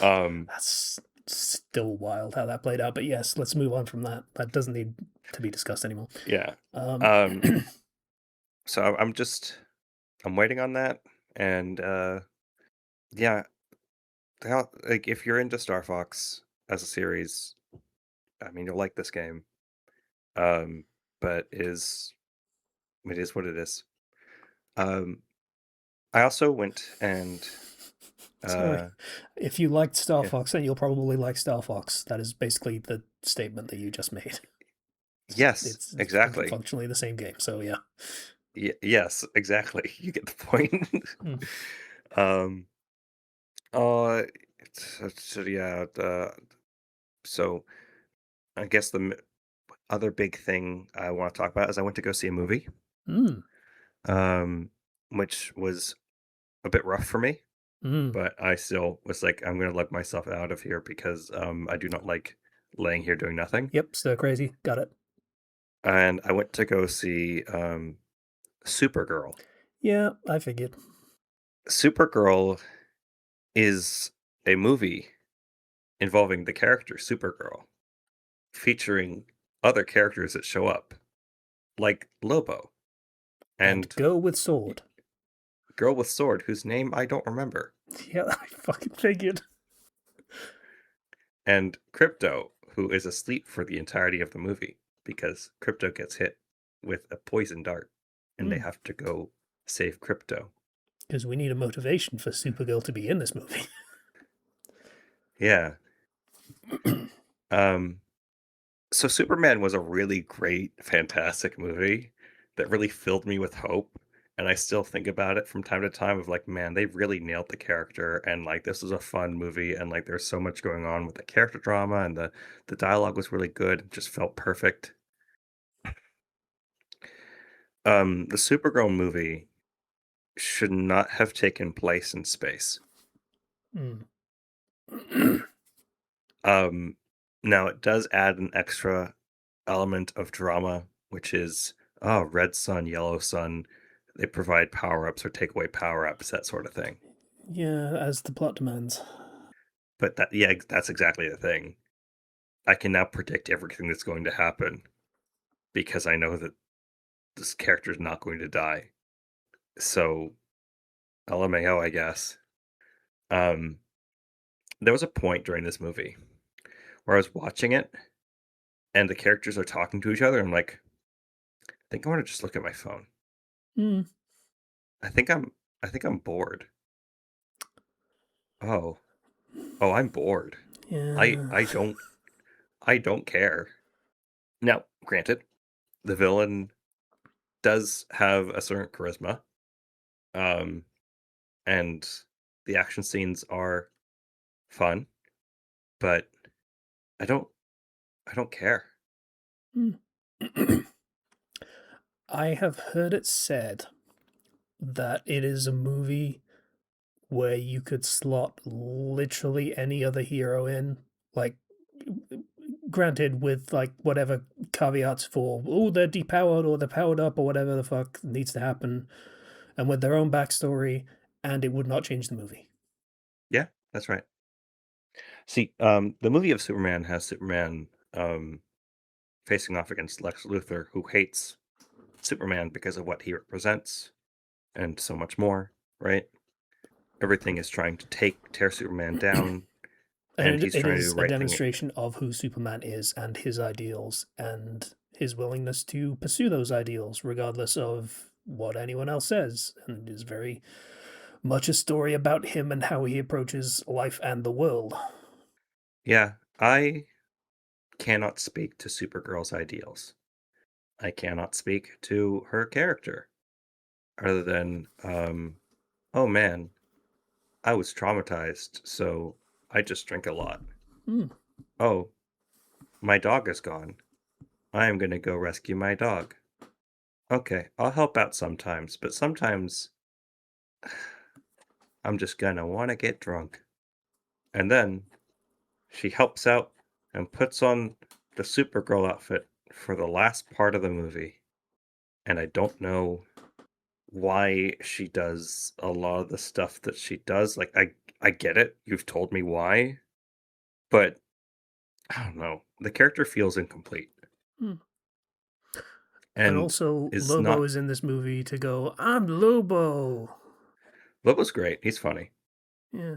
Um, That's still wild how that played out. But yes, let's move on from that. That doesn't need to be discussed anymore. yeah. Um, Um, so I'm waiting on that, and yeah, like if you're into Star Fox as a series, I mean you'll like this game. Um, but it is what it is. Um, I also went and Sorry. uh, If you liked Star yeah, Fox, then you'll probably like Star Fox. That is basically the statement that you just made. yes, It's exactly. functionally the same game. So yeah. Yes, exactly. You get the point. Hmm. um, uh, so yeah, so I guess other big thing I want to talk about is I went to go see a movie, Mm. um, which was a bit rough for me, Mm. but I still was like, I'm gonna lug myself out of here because I do not like laying here doing nothing. Yep. Stir crazy. Got it. And I went to go see Supergirl. Yeah, I figured. Supergirl is a movie involving the character Supergirl, featuring other characters that show up, like Lobo And and go with sword. Girl with Sword, whose name I don't remember, Yeah, I fucking figured. and Crypto, who is asleep for the entirety of the movie because Crypto gets hit with a poison dart and they Mm. have to go save Crypto. Because we need a motivation for Supergirl to be in this movie. Yeah. Um, so Superman was a really great, fantastic movie that really filled me with hope. and I still think about it from time to time of like, man, they really nailed the character, and like this was a fun movie, and like there's so much going on with the character drama, and the dialogue was really good, it just felt perfect. The Supergirl movie should not have taken place in space. Mm. Um, Now it does add an extra element of drama, which is, oh, red sun, yellow sun. They provide power ups or take away power ups, that sort of thing. Yeah, as the plot demands. But that, yeah, that's exactly the thing. I can now predict everything that's going to happen because I know that this character is not going to die. So LMAO, I guess. Um, there was a point during this movie where I was watching it and the characters are talking to each other. I'm like, I think I want to just look at my phone. Mm. I think I'm I think I'm bored. Oh. Oh, I'm bored. I Yeah. I don't I don't care. Now, granted, the villain does have a certain charisma. Um and the action scenes are fun, but I don't I don't care. Mm. I have heard it said that it is a movie where you could slot literally any other hero in, like, granted with like whatever caveats for, oh, they're depowered or they're powered up or whatever the fuck needs to happen, and with their own backstory, and it would not change the movie. Yeah, that's right. See, the movie of Superman has Superman facing off against Lex Luthor, who hates Superman because of what he represents and so much more, right? Everything is trying to tear Superman down, and And he's it trying to do is the a right thing. demonstration of who Superman is and his ideals and his willingness to pursue those ideals regardless of what anyone else says, and it is very much a story about him and how he approaches life and the world. Yeah, I cannot speak to Supergirl's ideals. I cannot speak to her character other than, oh man, I was traumatized, so I just drink a lot. Mm. Oh, my dog is gone. I am gonna go rescue my dog. Okay, I'll help out sometimes, but sometimes I'm just gonna wanna get drunk. And then she helps out and puts on the Supergirl outfit for the last part of the movie. And I don't know why she does a lot of the stuff that she does. Like I get it. You've told me why, but I don't know. The character feels incomplete Mm. And and also, is Lobo not. is in this movie to go, I'm Lobo. Lobo's great. He's funny. Yeah.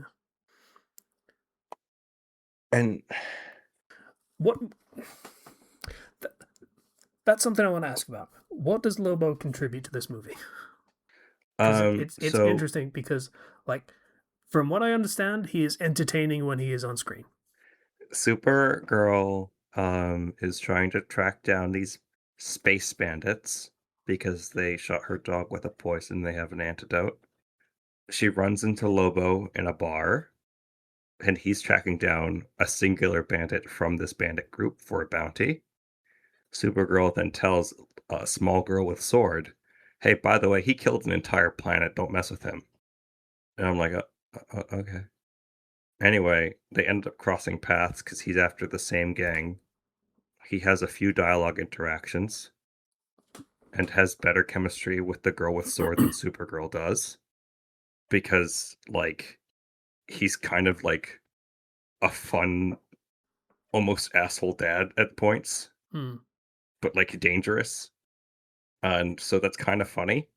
And What? Th- that's something I want to ask about. What does Lobo contribute to this movie? Because it's so interesting because, like, from what I understand, he is entertaining when he is on screen. Supergirl is trying to track down these space bandits because they shot her dog with a poison. They have an antidote. She runs into Lobo in a bar, and he's tracking down a singular bandit from this bandit group for a bounty. Supergirl then tells a small girl with sword, "Hey, by the way, he killed an entire planet. Don't mess with him." And I'm like, okay." Anyway, they end up crossing paths because he's after the same gang. He has a few dialogue interactions and has better chemistry with the girl with sword than Supergirl does because, like, he's kind of like a fun, almost asshole dad at points, Hmm. but like dangerous. And so that's kind of funny.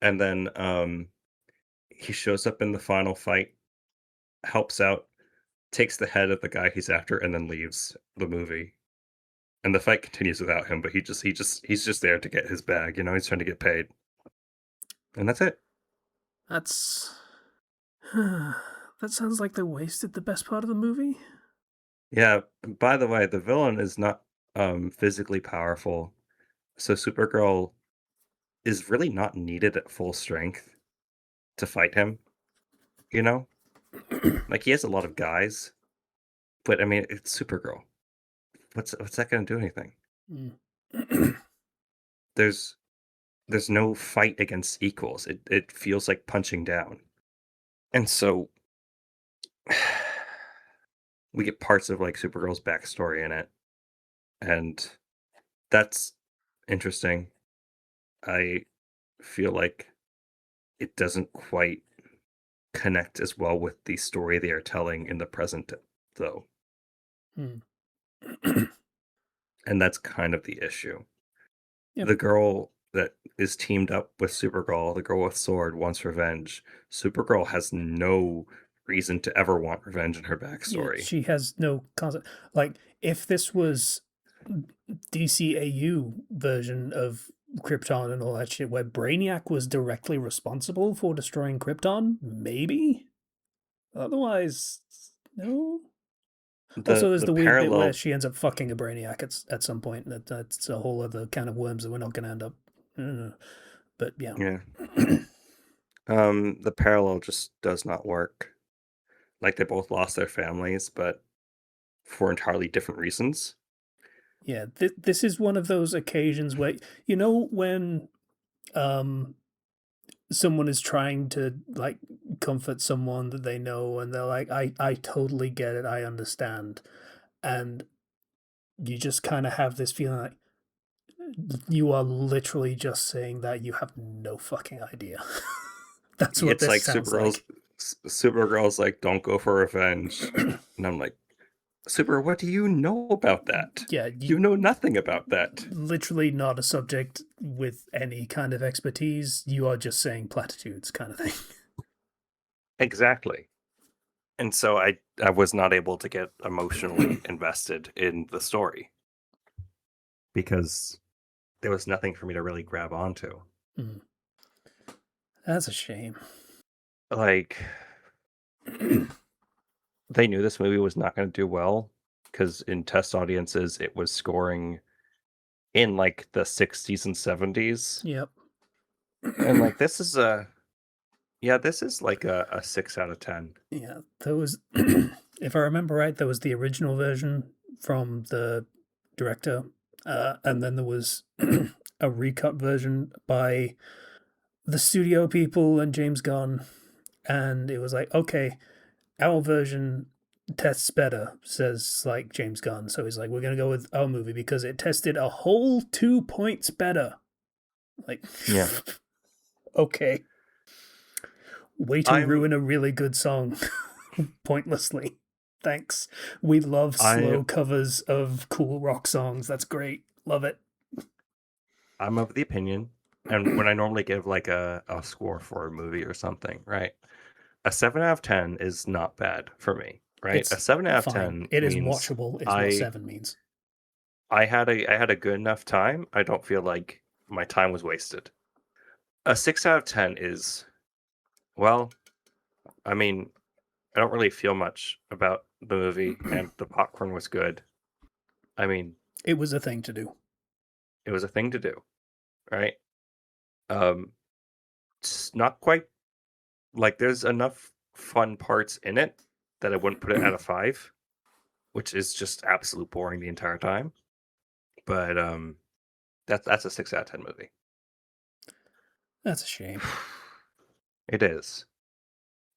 And then he shows up in the final fight, helps out, takes the head of the guy he's after, and then leaves the movie. And the fight continues without him, but he's just there to get his bag, you know, he's trying to get paid. And that's it. That's that sounds like they wasted the best part of the movie. Yeah, by the way, the villain is not physically powerful. So Supergirl is really not needed at full strength to fight him, you know? Like, he has a lot of guys, but, I mean, it's Supergirl. What's that gonna do anything? Mm. There's there's no fight against equals. It feels like punching down. And so we get parts of, like, Supergirl's backstory in it, and that's interesting. I feel like it doesn't quite connect as well with the story they are telling in the present, though, Mm. and that's kind of the issue. Yep. The girl that is teamed up with Supergirl, the girl with sword, wants revenge. Supergirl has no reason to ever want revenge in her Yeah, backstory. she has no concept. Like, if this was DCAU version of Krypton and all that shit, where Brainiac was directly responsible for destroying Krypton, maybe. Otherwise, no. Also, there's The the weird bit where parallel, she ends up fucking a Brainiac at some point. That's a whole other kind of worms that we're not going to end up. But yeah. yeah, the parallel just does not work. Like, they both lost their families, but for entirely different reasons. Yeah, this is one of those occasions where, when um someone is trying to like comfort someone that they know and they're like, I totally get it, I understand. And you just kind of have this feeling like you are literally just saying that you have no fucking idea. That's what It's this like sounds like. Supergirl's like, "Don't go for revenge," and I'm like, "Super, what do you know about that? Yeah, You know nothing about that." literally not a subject with any kind of expertise. You are just saying platitudes kind of thing. Exactly. And so I was not able to get emotionally invested in the story because there was nothing for me to really grab onto. Mm. That's a shame. Like, they knew this movie was not going to do well because in test audiences it was scoring in like the 60s and 70s. Yep. And like, this is a, yeah, this is like a 6 out of 10. Yeah, there was, if I remember right, there was the original version from the director, and then there was a recut version by the studio people and James Gunn, and it was like, okay, our version tests better, says like James Gunn. So he's like, we're gonna go with our movie because it tested a whole 2 points better. Like, Yeah. okay, way to I'm ruin a really good song pointlessly. Thanks. We love I slow covers of cool rock songs. That's great. Love it. I'm of the opinion, and when I normally give like a score for a movie or something, right? A 7 out of 10 is not bad for me, right? A It's 7 out of fine. 10 It is means watchable, is what I 7 means. I had a good enough time. I don't feel like my time was wasted. A 6 out of 10 is, well, I mean, I don't really feel much about the movie, and the popcorn was good. I mean, It was a thing to do. it was a thing to do, right? Um, it's not quite like, there's enough fun parts in it that I wouldn't put it at a 5, which is just absolute boring the entire time. But that's a 6 out of 10 movie. That's a shame. It is.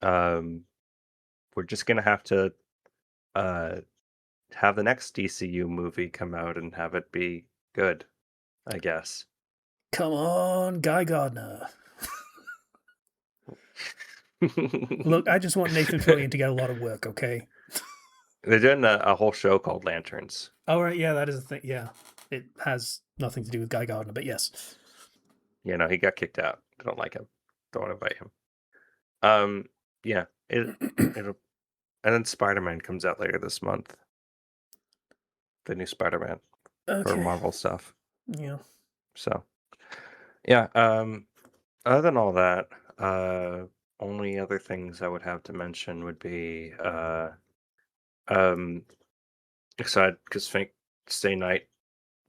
Um, we're just gonna have to uh have the next DCU movie come out and have it be good, I guess. Come on, Guy Gardner. Look, I just want Nathan Fillion to get a lot of work, okay? They're doing a whole show called Lanterns. All right, yeah, that is a thing. Yeah, it has nothing to do with Guy Gardner, but yes. You know, he got kicked out. I don't like him. Don't want to invite him. Um, yeah, it'll, and then Spider-Man comes out later this month. The new Spider-Man for Okay. Marvel stuff. Yeah. So yeah, other than all that, only other things I would have to mention would be um excited because Fink Stay Night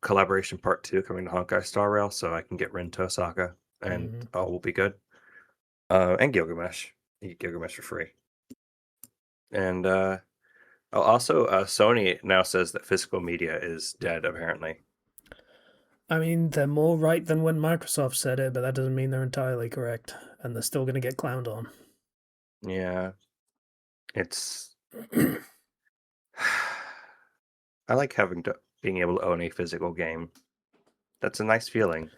Collaboration Part 2 coming to Honkai Star Rail, so I can get Rin to Osaka. and all will be good. And Gilgamesh. You get Gilgamesh for free. And also, Sony now says that physical media is dead, apparently. I mean, they're more right than when Microsoft said it, but that doesn't mean they're entirely correct, and they're still going to get clowned on. Yeah. It's. I like being able to own a physical game. That's a nice feeling.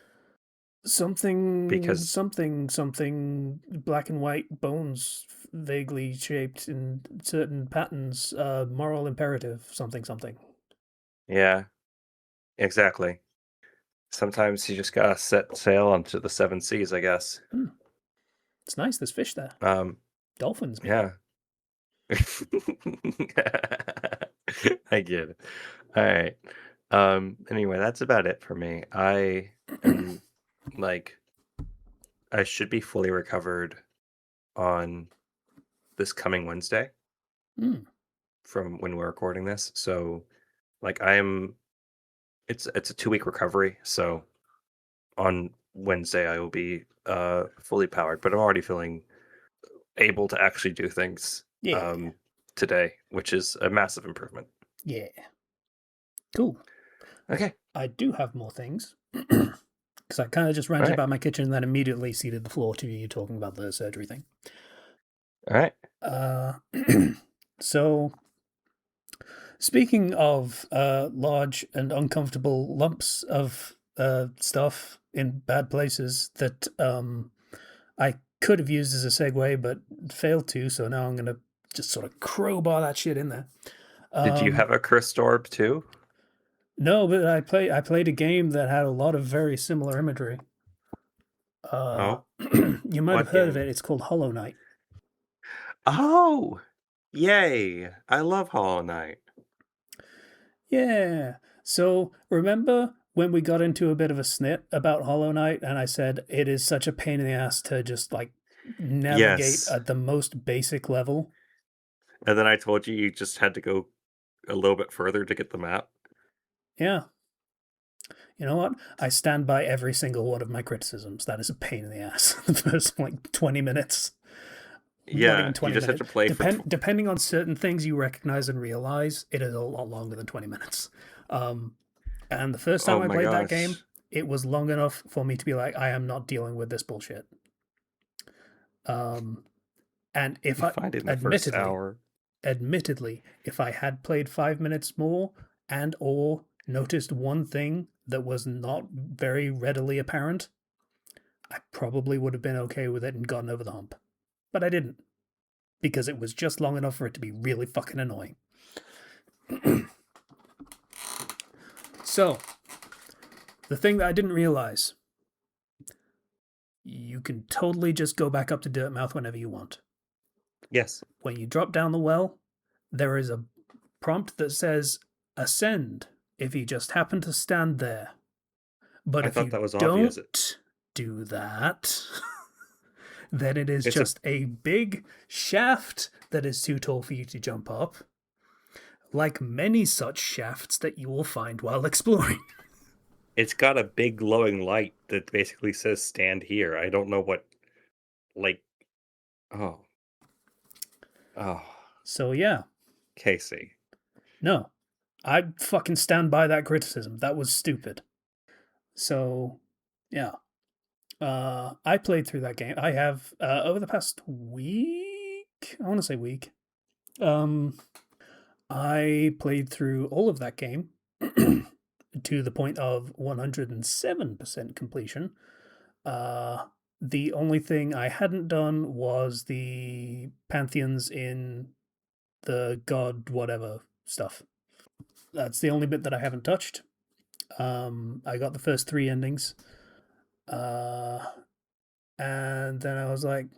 Something, Because something, black and white bones, vaguely shaped in certain patterns, moral imperative, something. yeah, exactly. Sometimes you just gotta set sail onto the seven seas, I guess. It's nice. There's fish there. Dolphins, maybe. Yeah. I get it. All right. Anyway, that's about it for me. I am like I should be fully recovered on this coming Wednesday from when we're recording this. So like it's a 2-week recovery. So on Wednesday I will be fully powered, but I'm already feeling able to actually do things today, which is a massive improvement. Yeah. Cool. Okay. I do have more things. Because I kind of just ranted about my kitchen and then immediately ceded the floor to you talking about the surgery thing. All right. So, speaking of large and uncomfortable lumps of stuff in bad places that I could have used as a segue but failed to, so now I'm going to just sort of crowbar that shit in there. Did you have a cursed orb too? No, but I played a game that had a lot of very similar imagery. You might have heard of it. It's called Hollow Knight. Oh, yay! I love Hollow Knight. Yeah. So remember when we got into a bit of a snit about Hollow Knight, and I said it is such a pain in the ass to just like navigate at the most basic level. And then I told you just had to go a little bit further to get the map. Yeah. You know what? I stand by every single one of my criticisms. That is a pain in the ass. The first like 20 minutes. Yeah, not even 20 you just minutes. Have to play depending on certain things you recognize and realize, it is a lot longer than 20 minutes. And the first time I played that game, it was long enough for me to be like, I am not dealing with this bullshit. And if I find it in the first hour. Admittedly, if I had played 5 minutes more and or noticed one thing that was not very readily apparent, I probably would have been okay with it and gotten over the hump. But I didn't, because it was just long enough for it to be really fucking annoying. So, the thing that I didn't realize, you can totally just go back up to Dirtmouth whenever you want. Yes. When you drop down the well, there is a prompt that says ascend if you just happen to stand there. But if you don't do that, then it is just a big shaft that is too tall for you to jump up, like many such shafts that you will find while exploring. It's got a big glowing light that basically says stand here. I don't know what, like, oh. So yeah. Casey. No, I fucking stand by that criticism. That was stupid. So, yeah. I played through that game. I have, over the past week, I want to say week, I played through all of that game to the point of 107% completion. The only thing I hadn't done was the pantheons in the god whatever stuff. That's the only bit that I haven't touched. I got the first 3 endings. And then I was like,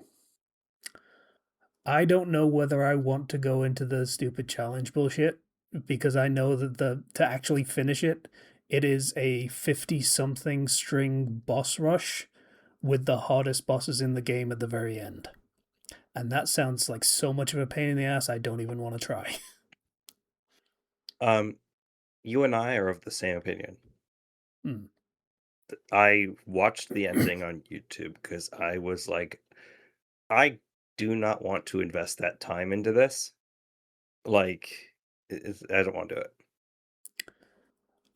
I don't know whether I want to go into the stupid challenge bullshit, because I know that to actually finish it, it is a 50-something string boss rush with the hardest bosses in the game at the very end. And that sounds like so much of a pain in the ass, I don't even want to try. You and I are of the same opinion. I watched the ending on YouTube because I was like, I do not want to invest that time into this. Like, I don't want to do it.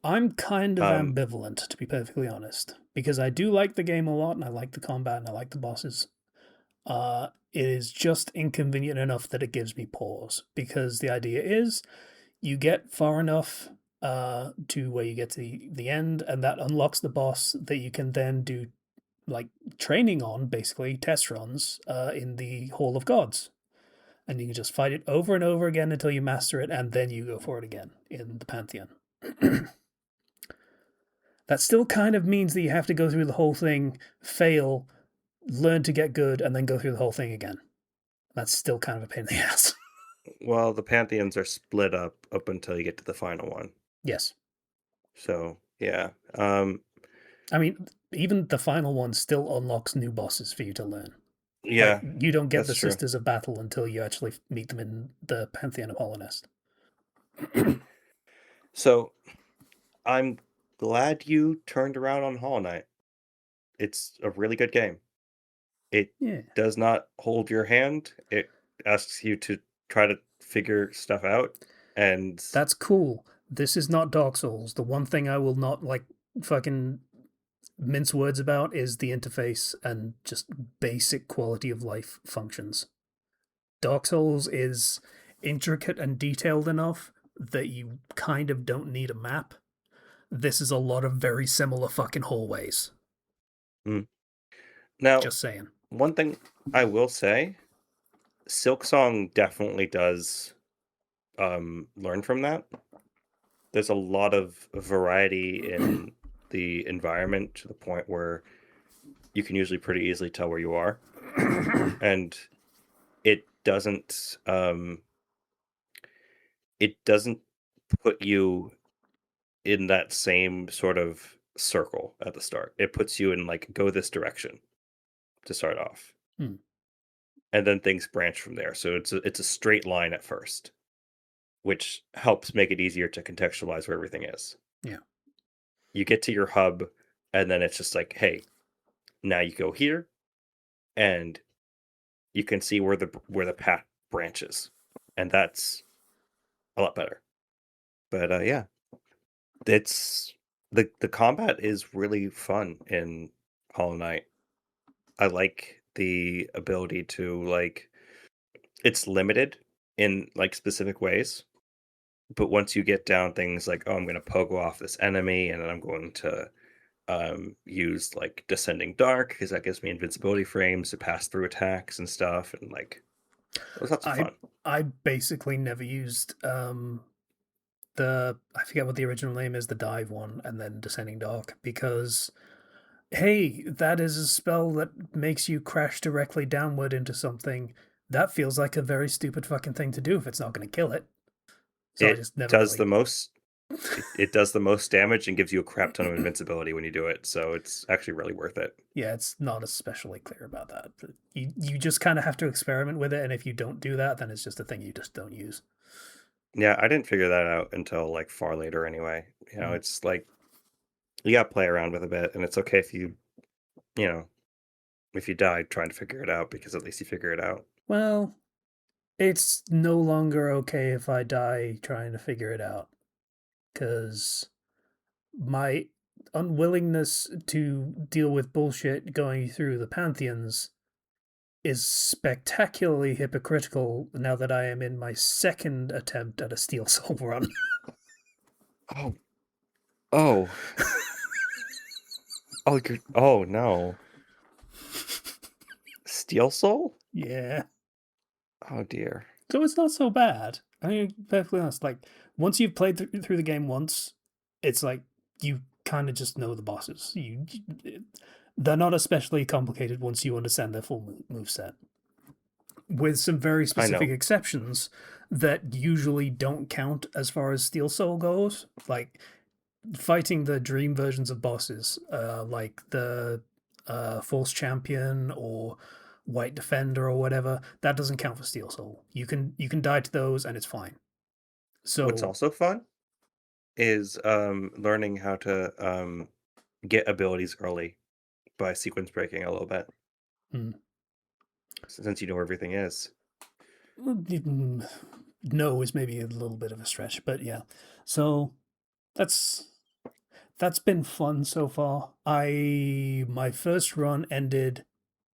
I'm kind of Um, ambivalent, to be perfectly honest, because I do like the game a lot and I like the combat and I like the bosses. It is just inconvenient enough that it gives me pause because the idea is you get far enough to where you get to the end, and that unlocks the boss that you can then do like training on, basically test runs in the Hall of Gods, and you can just fight it over and over again until you master it, and then you go for it again in the Pantheon. That still kind of means that you have to go through the whole thing, fail, learn to get good, and then go through the whole thing again. That's still kind of a pain in the ass. well, the pantheons are split up until you get to the final one. Yes. So yeah, I mean, even the final one still unlocks new bosses for you to learn. Like, yeah, you don't get that's the true. Sisters of Battle until you actually meet them in the Pantheon of Holonest. So I'm glad you turned around on Hollow Knight. It's a really good game. It Yeah. does not hold your hand. It asks you to try to figure stuff out, and That's cool. This is not Dark Souls. The one thing I will not, like, fucking mince words about is the interface and just basic quality of life functions. Dark Souls is intricate and detailed enough that you kind of don't need a map. This is a lot of very similar fucking hallways. mm. Now Just saying. one thing I will say, Silksong definitely does learn from that. There's a lot of variety in the environment to the point where you can usually pretty easily tell where you are, and it doesn't it doesn't put you in that same sort of circle at the start. It puts you in like go this direction to start off, Hmm. and then things branch from there. So it's a straight line at first, which helps make it easier to contextualize where everything is. Yeah. You get to your hub, and then it's just like, hey, now you go here, and you can see where the path branches, and that's a lot better. But yeah, it's the combat is really fun in Hollow Knight. I like the ability to like it's limited in like specific ways, but once you get down things like, oh, I'm going to pogo off this enemy, and then I'm going to use like descending dark because that gives me invincibility frames to pass through attacks and stuff, and like it was lots of I fun. I basically never used the I forget what the original name is, the dive one, and then Descending Dark, because hey, that is a spell that makes you crash directly downward into something. That feels like a very stupid fucking thing to do if it's not going to kill it. So I It just never does the really. most. It does the most damage and gives you a crap ton of invincibility when you do it, so it's actually really worth it. Yeah, it's not especially clear about that. But you just kind of have to experiment with it, and if you don't do that, then it's just a thing you just don't use. Yeah, I didn't figure that out until like far later anyway. Mm. It's like you got to play around with a bit, and it's okay if you know, if you die trying to figure it out because at least you figure it out. Well, it's no longer okay if I die trying to figure it out, because my unwillingness to deal with bullshit going through the pantheons is spectacularly hypocritical now that I am in my second attempt at a Steel Soul run. Oh, oh, oh no, Steel Soul? Yeah. Oh dear. So it's not so bad. I mean, perfectly honest, like, once you've played through the game once, it's like you kind of just know the bosses. They're not especially complicated once you understand their full move set, with some very I specific know. exceptions that usually don't count as far as Steel Soul goes. Like fighting the dream versions of bosses, like the Force Champion or White Defender or whatever, that doesn't count for Steel Soul. You can die to those and it's fine. What's So also fun is learning how to get abilities early by sequence breaking a little bit, Hmm. since you know where everything is. No is maybe a little bit of a stretch, but yeah. So that's that's been fun so far. My first run ended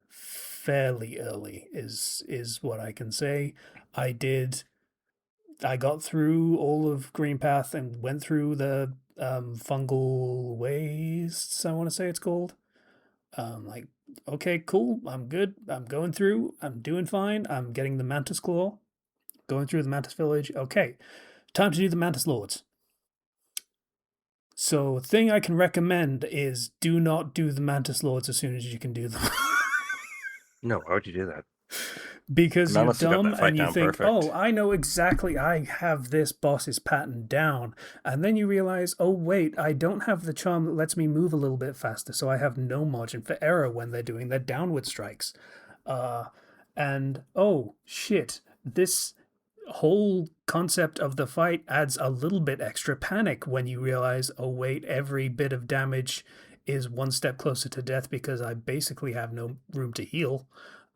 fairly early is what I can say. I got through all of Green Path and went through the fungal wastes, I want to say it's called. Like, okay, cool, I'm good. I'm going through. I'm doing fine. I'm getting the Mantis Claw, going through the Mantis Village. Okay, time to do the Mantis Lords. So, thing I can recommend is do not do the Mantis Lords as soon as you can do them. No, why would you do that? Because Not you're unless you got dumb that fight and you down think, oh, perfect. I know exactly, I have this boss's pattern down. And then you realize, oh, wait, I don't have the charm that lets me move a little bit faster, so I have no margin for error when they're doing their downward strikes. Uh, and oh, shit, this whole concept of the fight adds a little bit extra panic when you realize, oh, wait, every bit of damage is one step closer to death because I basically have no room to heal.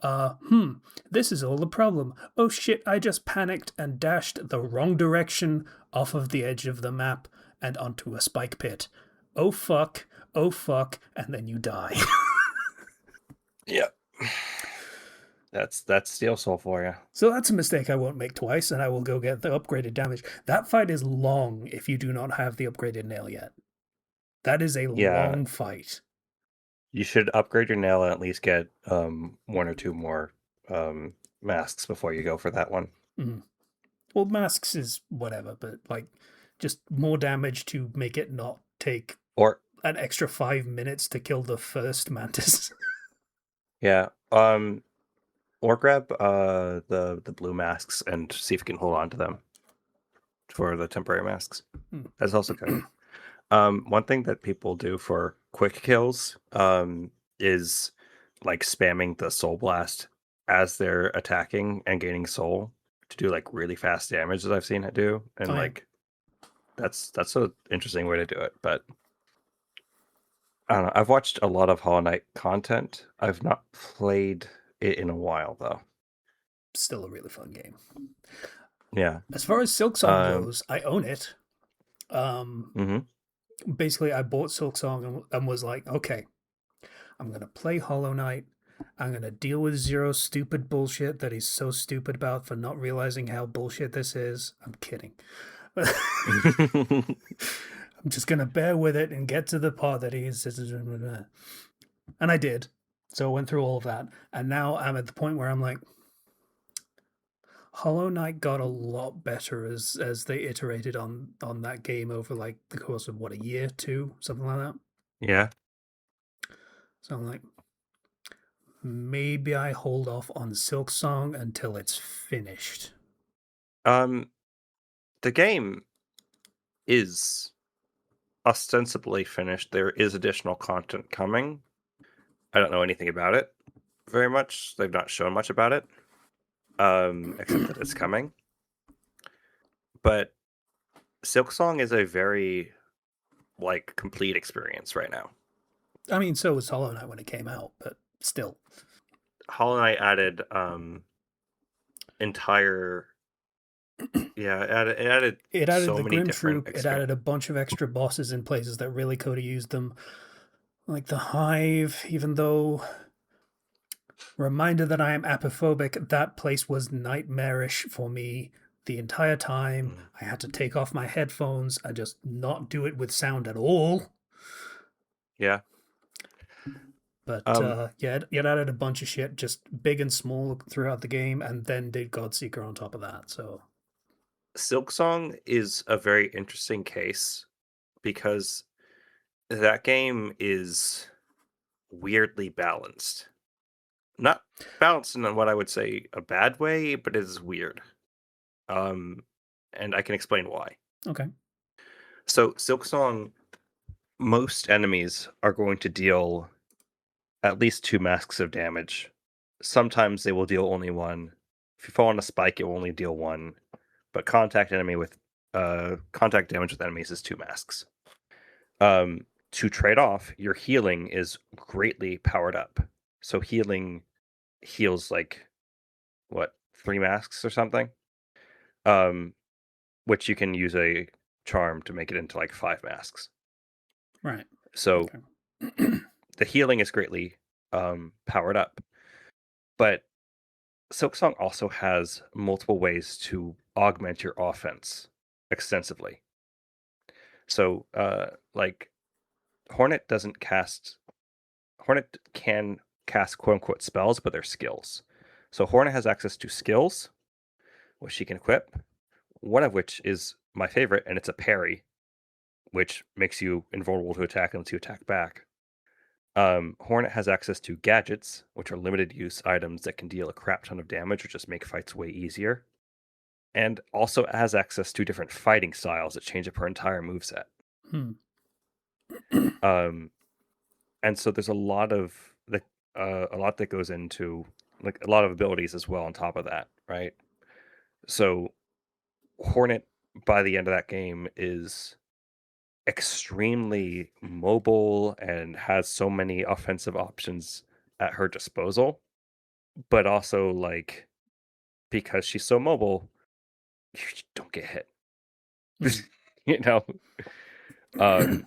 Uh, hmm, this is all the problem. Oh shit, I just panicked and dashed the wrong direction off of the edge of the map and onto a spike pit. Oh fuck, and then you die. Yep. That's Steel Soul for you. So that's a mistake I won't make twice, and I will go get the upgraded damage. That fight is long if you do not have the upgraded nail yet. That is a Yeah, long fight. you should upgrade your nail and at least get one or two more masks before you go for that one. Mm. Well, masks is whatever, but like just more damage to make it not take Or an extra 5 minutes to kill the first mantis. yeah, or grab the blue masks and see if you can hold on to them for the temporary masks. That's also good. One thing that people do for quick kills is like spamming the soul blast as they're attacking and gaining soul to do like really fast damage that I've seen it do, and Oh yeah. like that's an interesting way to do it. But I don't know. I've watched a lot of Hollow Knight content. I've not played it in a while though. Still a really fun game. Yeah. As far as Silksong Um. goes, I own it. Um, Hmm. Basically, I bought Silksong and was like, okay, I'm gonna play Hollow Knight. I'm gonna deal with Zero's stupid bullshit that he's so stupid about for not realizing how bullshit this is. I'm kidding. I'm just gonna bear with it and get to the part that he's, and I did. So I went through all of that, and now I'm at the point where I'm like, Hollow Knight got a lot better as they iterated on that game over like the course of what, a year, two, something like that. Yeah. So I'm like, maybe I hold off on Silksong until it's finished. Um. The game is ostensibly finished. There is additional content coming. I don't know anything about it very much. They've not shown much about it, except that it's coming. But Silksong is a very like complete experience right now. I mean, so was Hollow Knight when it came out, but still. Hollow Knight added entire It added so the many Grim different Troop, it added a bunch of extra bosses in places that really could have used them. Like the Hive, even though reminder that I am apophobic, that place was nightmarish for me the entire time. I had to take off my headphones and just not do it with sound at all. Yeah. But yeah, it added a bunch of shit, just big and small throughout the game, and then did Godseeker on top of that. So Silksong is a very interesting case because that game is weirdly balanced. Not balanced in what I would say a bad way, but it is weird. And I can explain why. okay, So Silksong, most enemies are going to deal at least 2 masks of damage. Sometimes they will deal only 1. If you fall on a spike, it will only deal 1. But contact damage with enemies is 2 masks. to trade off, your healing is greatly powered up. So healing heals like what, 3 masks or something? Which you can use a charm to make it into like 5 masks. Right. So Okay. the healing is greatly powered up. But Silksong also has multiple ways to augment your offense extensively. So like Hornet can cast quote unquote spells, but they're skills. So Hornet has access to skills, which she can equip, one of which is my favorite, and it's a parry, which makes you invulnerable to attack unless you attack back. Hornet has access to gadgets, which are limited use items that can deal a crap ton of damage or just make fights way easier. And also has access to different fighting styles that change up her entire moveset. Hmm. And so there's a lot that goes into like a lot of abilities as well on top of that, right? So Hornet by the end of that game is extremely mobile and has so many offensive options at her disposal, but also like because she's so mobile, you don't get hit. Hmm. You know,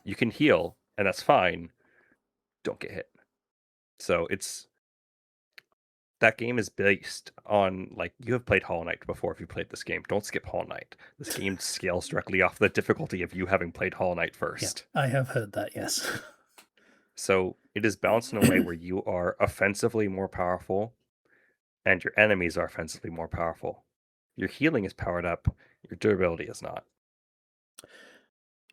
you can heal and that's fine. Don't get hit. So that game is based on like you have played Hollow Knight before. If you played this game, don't skip Hollow Knight. This game scales directly off the difficulty of you having played Hollow Knight Yeah, first. I have heard that, yes. So it is balanced in a way where you are offensively more powerful and your enemies are offensively more powerful. Your healing is powered up, your durability is not.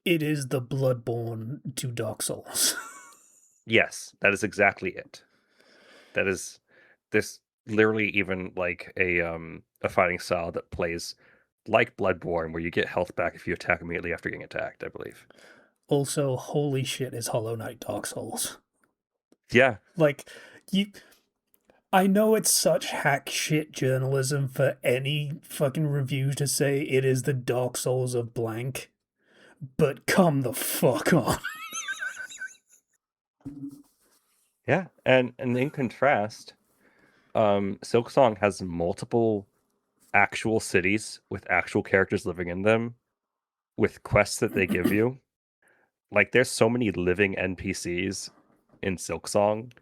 It is the Bloodborne to Dark Souls. Yes, that is exactly it. That is this literally even like a fighting style that plays like Bloodborne where you get health back if you attack immediately after getting attacked, I believe. Also, holy shit, is Hollow Knight Dark Souls. Yeah. Like, you. I know it's such hack shit journalism for any fucking review to say it is the Dark Souls of blank, but come the fuck on. Yeah. And in contrast, Silksong has multiple actual cities with actual characters living in them with quests that they give you. Like there's so many living NPCs in Silksong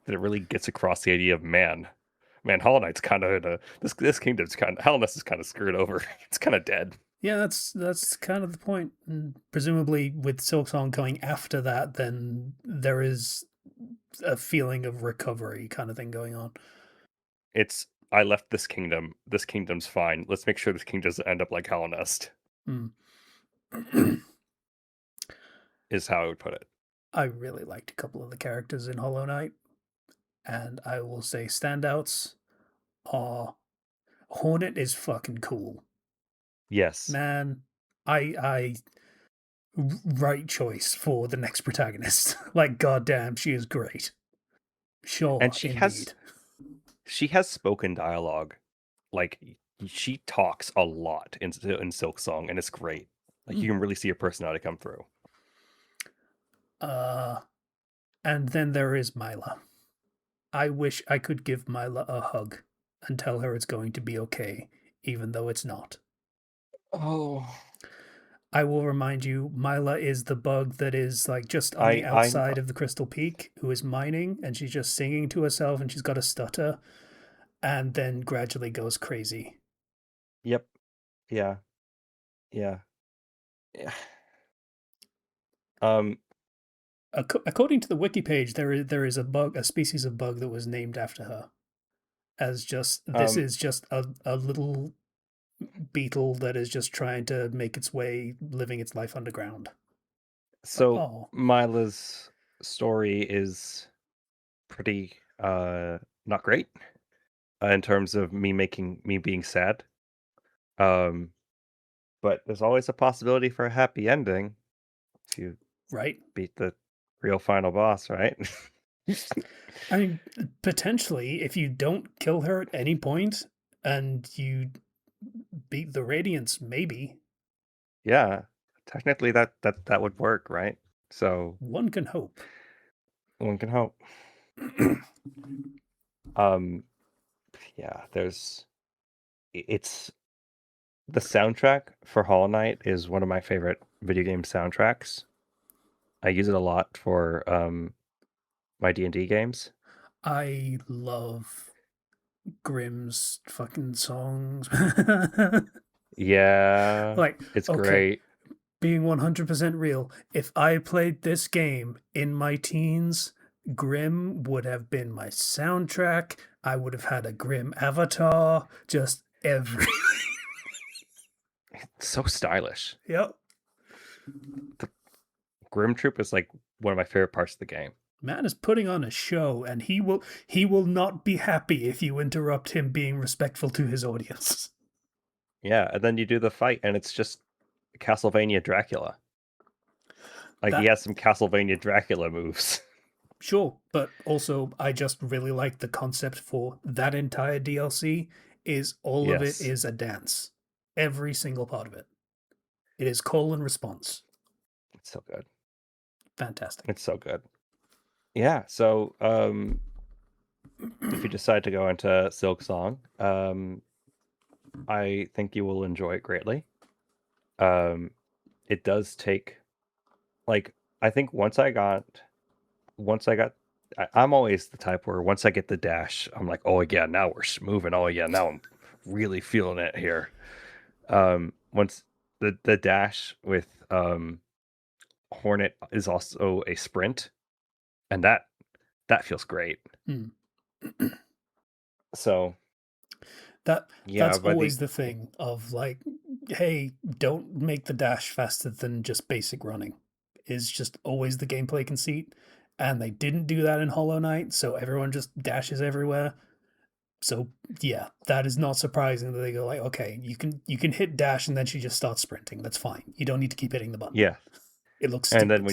that it really gets across the idea of man, Hollow Knight's kind of in a this kingdom's kind of Hallownest is kind of screwed over. It's kind of dead. Yeah, that's kind of the point. And presumably, with Silksong coming after that, then there is a feeling of recovery kind of thing going on. It's I left this kingdom. This kingdom's fine. Let's make sure this kingdom doesn't end up like Hallownest. Mm. Is how I would put it. I really liked a couple of the characters in Hollow Knight, and I will say standouts are Hornet is fucking cool. Yes, Man, I right choice for the next protagonist. Like goddamn, she is great. Sure, and indeed. she has spoken dialogue. Like she talks a lot in Silksong, and it's great. Like you can really see her personality come through. And then there is Mila. I wish I could give Mila a hug and tell her it's going to be okay, even though it's not. Oh, I will remind you, Mila is the bug that is like just on the I outside of the Crystal Peak, who is mining, and she's just singing to herself, and she's got a stutter, and then gradually goes crazy. Yep. Yeah. Yeah. Yeah. According to the wiki page, there is a bug, a species of bug that was named after her. As just this is just a little beetle that is just trying to make its way, living its life underground. So Oh, Mila's story is pretty not great in terms of me being sad. But there's always a possibility for a happy ending if you right. beat the real final boss, right? I mean, potentially, if you don't kill her at any point and you beat the Radiance, maybe. Yeah, technically that would work, right? So One can hope. one can hope. Yeah, it's the soundtrack for Hollow Knight is one of my favorite video game soundtracks. I use it a lot for my D&D games. I love Grimm's fucking songs. Yeah, Like, it's okay, great. being 100% real, if I played this game in my teens, Grimm would have been my soundtrack. I would have had a Grimm avatar, just every. It's so stylish. Yep. Grim Troop is like one of my favorite parts of the game. Man is putting on a show, and he will not be happy if you interrupt him being respectful to his audience. Yeah, and then you do the fight, and it's just Castlevania Dracula. Like, he has some Castlevania Dracula moves. Sure, but also I just really like the concept for that entire DLC is all of it Yes. is a dance. Every single part of it. It is call and response. It's so good. Fantastic. It's so good. Yeah, so if you decide to go into Silk Song, I think you will enjoy it greatly. It does take, like, I think I'm always the type where once I get the dash, I'm like, oh yeah, now we're moving. Oh yeah, now I'm really feeling it here. Once the dash with Hornet is also a sprint, and that feels great. So That's always the thing of like, hey, don't make the dash faster than just basic running. Is just always the gameplay conceit. And they didn't do that in Hollow Knight, so everyone just dashes everywhere. So yeah, that is not surprising that they go like, okay, you can hit dash and then she just starts sprinting. That's fine. You don't need to keep hitting the button. Yeah. It looks stupid. And then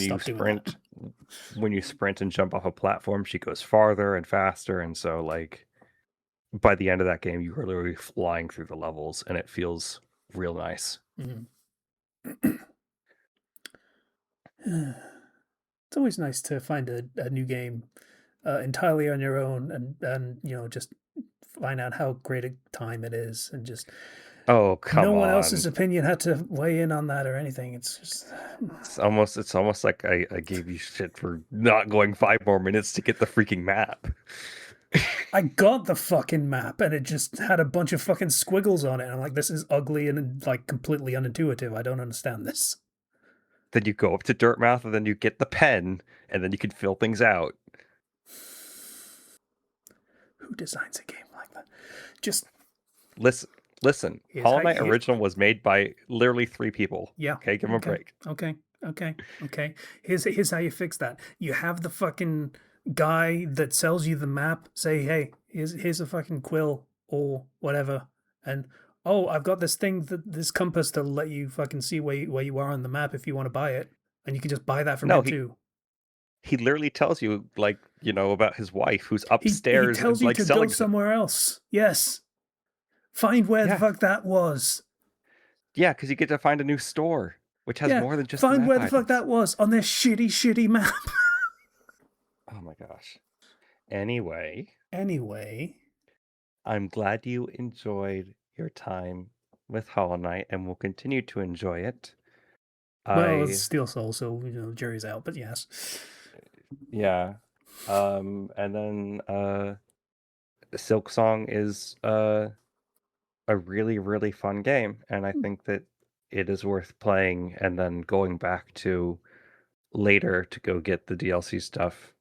when you sprint and jump off a platform, she goes farther and faster, and so like by the end of that game, you are literally flying through the levels, and it feels real nice. Mm-hmm. It's always nice to find a new game entirely on your own, and just find out how great a time it is, and just no one else's opinion had to weigh in on that or anything. It's just it's almost like I gave you shit for not going 5 more minutes to get the freaking map. I got the fucking map, and it just had a bunch of fucking squiggles on it. And I'm like, this is ugly and like completely unintuitive. I don't understand this. Then you go up to Dirtmouth, and then you get the pen, and then you can fill things out. Who designs a game like that? Just listen. Hollow Knight original was made by literally 3 people. Yeah. Okay, give them a break. Okay. Here's how you fix that. You have the fucking guy that sells you the map say, hey, here's a fucking quill or whatever, and oh, I've got this thing, this compass that'll let you fucking see where you are on the map if you want to buy it, and you can just buy that from him too. He literally tells you, like, about his wife who's upstairs. He tells you to go somewhere else. Yes. Find where the fuck that was. Yeah, because you get to find a new store, which has more than just find where the fuck that was on their shitty map. Oh my gosh. Anyway, I'm glad you enjoyed your time with Hollow Knight and will continue to enjoy it. Well, it's Steel Soul, so jury's out, but yes. Yeah. And then Silk Song is a really, really fun game, and I think that it is worth playing and then going back to later to go get the DLC stuff.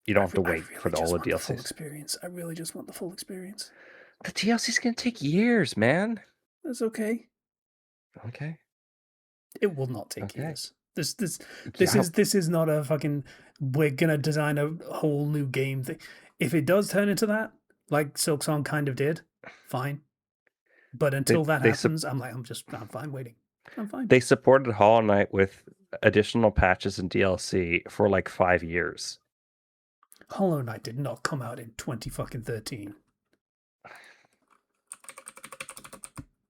You don't have to wait for all the DLCs. Full experience. I really just want the full experience. The DLC's gonna take years, man. That's okay. Okay. It will not take years. This is not a fucking, we're gonna design a whole new game thing. If it does turn into that, like Silk Song kind of did, fine. But until that happens, I'm fine waiting. I'm fine. They supported Hollow Knight with additional patches and DLC for like 5 years. Hollow Knight did not come out in 2013.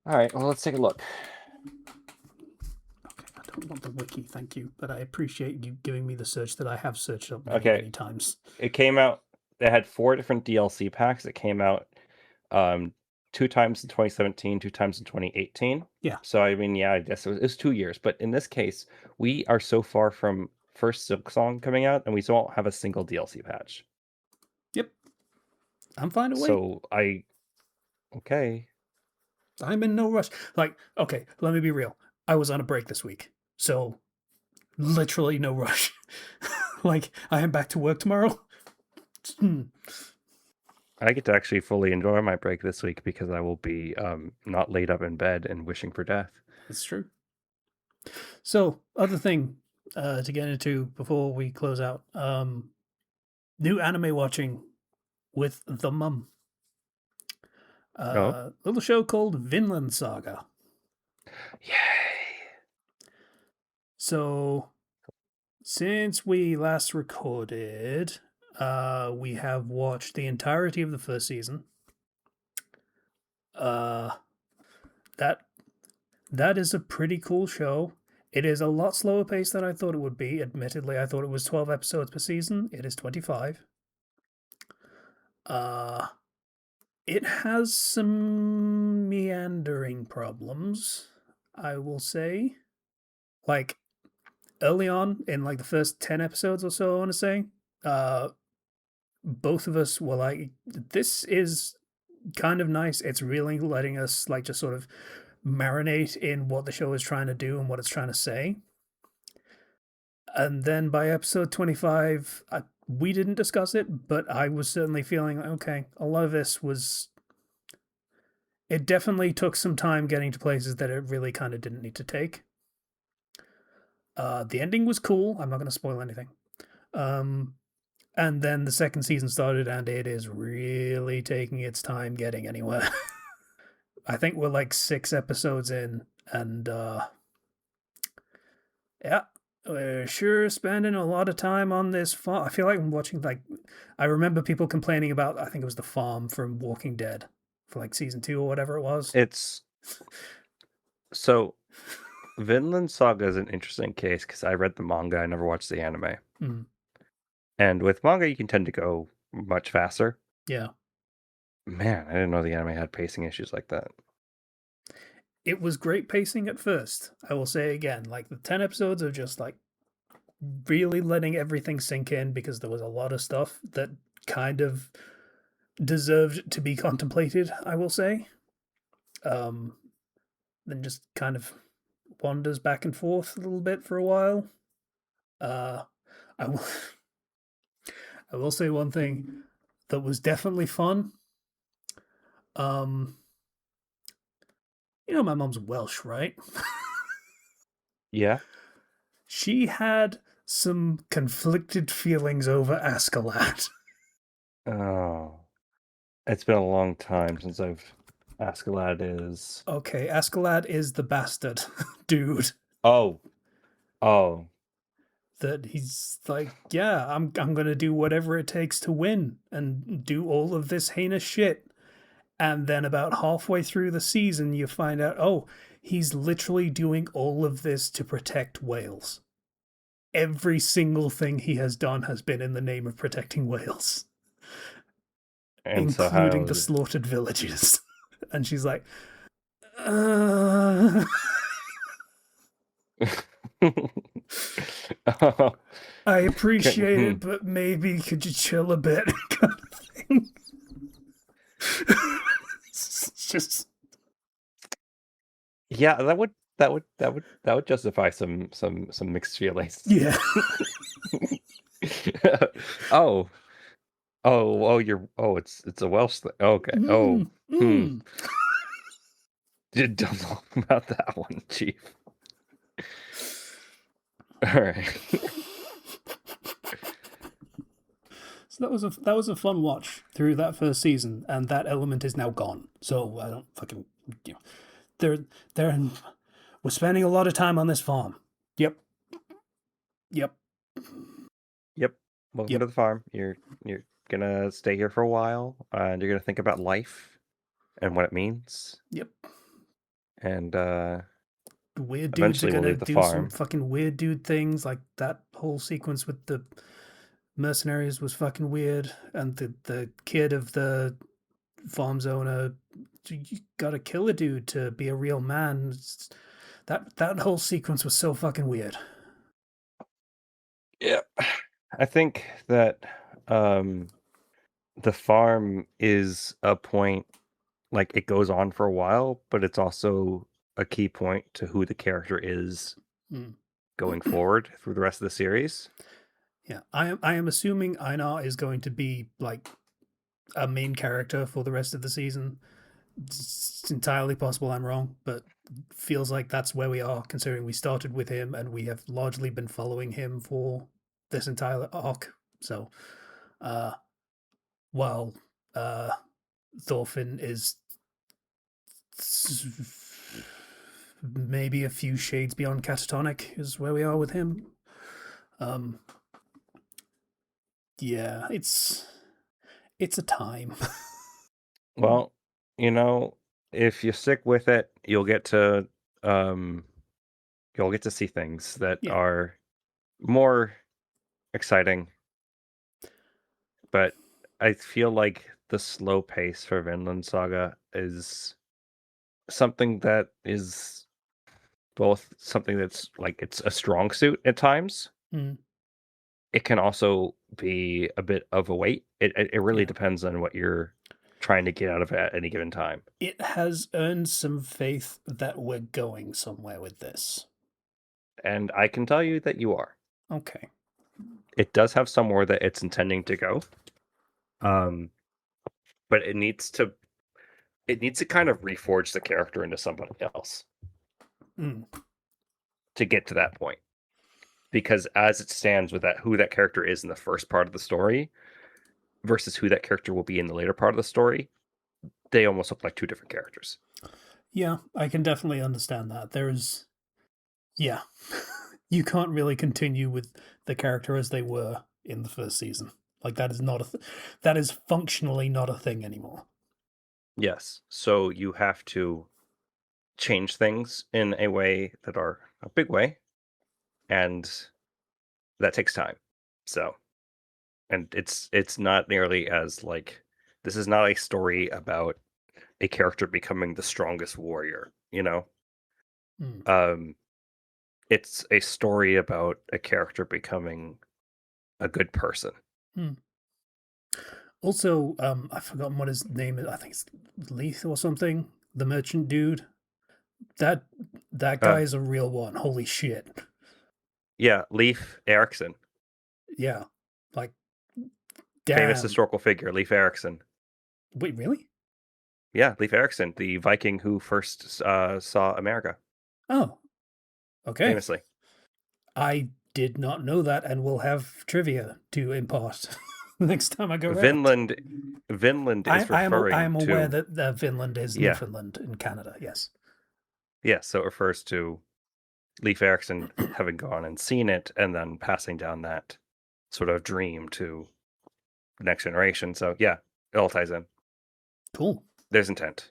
All right, well, let's take a look. Okay, don't want the wiki, thank you, but I appreciate you giving me the search that I have searched up many, Okay. many times. It came out. They had 4 different DLC packs. It came out 2 times in 2017, 2 times in 2018. Yeah. So I mean, yeah, I guess it was 2 years. But in this case, we are so far from first Silk Song coming out, and we still don't have a single DLC patch. Yep. I'm fine to wait. So okay. I'm in no rush. Like, okay, let me be real. I was on a break this week, so literally no rush. Like, I am back to work tomorrow. I get to actually fully enjoy my break this week because I will be not laid up in bed and wishing for death. That's true. So, other thing to get into before we close out, new anime watching with the mum. Little show called Vinland Saga. Yay! So, since we last recorded, we have watched the entirety of the first season. That is a pretty cool show. It is a lot slower paced than I thought it would be. Admittedly, I thought it was 12 episodes per season. It is 25. It has some meandering problems, I will say. Like, early on, in like the first 10 episodes or so, I want to say, both of us were like, this is kind of nice. It's really letting us like just sort of marinate in what the show is trying to do and what it's trying to say. And then by episode 25, we didn't discuss it, but I was certainly feeling, okay, a lot of this was... It definitely took some time getting to places that it really kind of didn't need to take. The ending was cool. I'm not going to spoil anything. And then the second season started, and it is really taking its time getting anywhere. I think we're like 6 episodes in, and yeah, we're sure spending a lot of time on this farm. I feel like I'm watching, like, I remember people complaining about, I think it was the farm from Walking Dead for like season 2 or whatever it was. It's so Vinland Saga is an interesting case because I read the manga. I never watched the anime. Mm. And with manga, you can tend to go much faster. Yeah. Man, I didn't know the anime had pacing issues like that. It was great pacing at first. I will say again, like the 10 episodes of just like really letting everything sink in because there was a lot of stuff that kind of deserved to be contemplated, I will say. Then just kind of wanders back and forth a little bit for a while. I will say one thing that was definitely fun. You know my mom's Welsh, right? Yeah. She had some conflicted feelings over Askeladd. Oh. It's been a long time since I've Askeladd is. Okay, Askeladd is the bastard dude. Oh. That he's like, yeah, I'm gonna do whatever it takes to win and do all of this heinous shit. And then about halfway through the season, you find out, oh, he's literally doing all of this to protect whales. Every single thing he has done has been in the name of protecting whales, And including the slaughtered villages. And she's like, I appreciate it, but maybe could you chill a bit? Kind of thing. It's just, yeah, that would justify some mixed feelings. yeah. It's a Welsh thing. Okay. Don't know about that one, Chief. All right. So that was a fun watch through that first season, and that element is now gone. So I don't fucking, you know, we're spending a lot of time on this farm. Yep. Welcome to the farm. You're gonna stay here for a while, and you're gonna think about life and what it means. Yep. And weird dudes are Eventually, we'll gonna leave the do some farm. fucking weird dude things. Like that whole sequence with the mercenaries was fucking weird, and the kid of the farm's owner, you gotta kill a dude to be a real man. That whole sequence was so fucking weird. Yeah. I think that the farm is a point, like it goes on for a while, but it's also a key point to who the character is Mm. going forward through the rest of the series. Yeah, I am assuming Einar is going to be like a main character for the rest of the season. It's entirely possible I'm wrong, but feels like that's where we are, considering we started with him and we have largely been following him for this entire arc. So, uh, while Thorfinn is maybe a few shades beyond catatonic, is where we are with him. Um, yeah, it's a time. Well, you know, if you stick with it, um you'll get to see things that Yeah. are more exciting. But I feel like the slow pace for Vinland Saga is something that is both something that's like it's a strong suit at times. Mm, It can also be a bit of a weight. It really yeah. depends on what you're trying to get out of it at any given time. It has earned some faith that we're going somewhere with this. And I can tell you that you are. Okay. It does have somewhere that it's intending to go. But it needs to kind of reforge the character into somebody else Mm, to get to that point. Because as it stands with that who that character is in the first part of the story versus who that character will be in the later part of the story, they almost look like two different characters. yeah, I can definitely understand that. There's, yeah, you can't really continue with the character as they were in the first season. Like that is not that is functionally not a thing anymore. Yes. So you have to change things in a way that are a big way, and that takes time. So, and it's not nearly as like this is not a story about a character becoming the strongest warrior, you know? Mm. Um it's a story about a character becoming a good person. Mm. Also, I've forgotten what his name is. I think it's Leith or something. The merchant dude. That that Uh guy is a real one. Holy shit. yeah, Leif Erikson, Yeah. Like, famous damn. historical figure, Leif Erikson. Wait, really? Yeah, Leif Erikson, the Viking who first saw America, Oh, okay. famously. I did not know that, and will have trivia to impart next time I go round. Vinland is I referring am aware to that Finland is yeah, Newfoundland in Canada. Yes. yeah, so it refers to Leif Erikson having gone and seen it and then passing down that sort of dream to the next generation. So yeah, it all ties in. Cool. There's intent.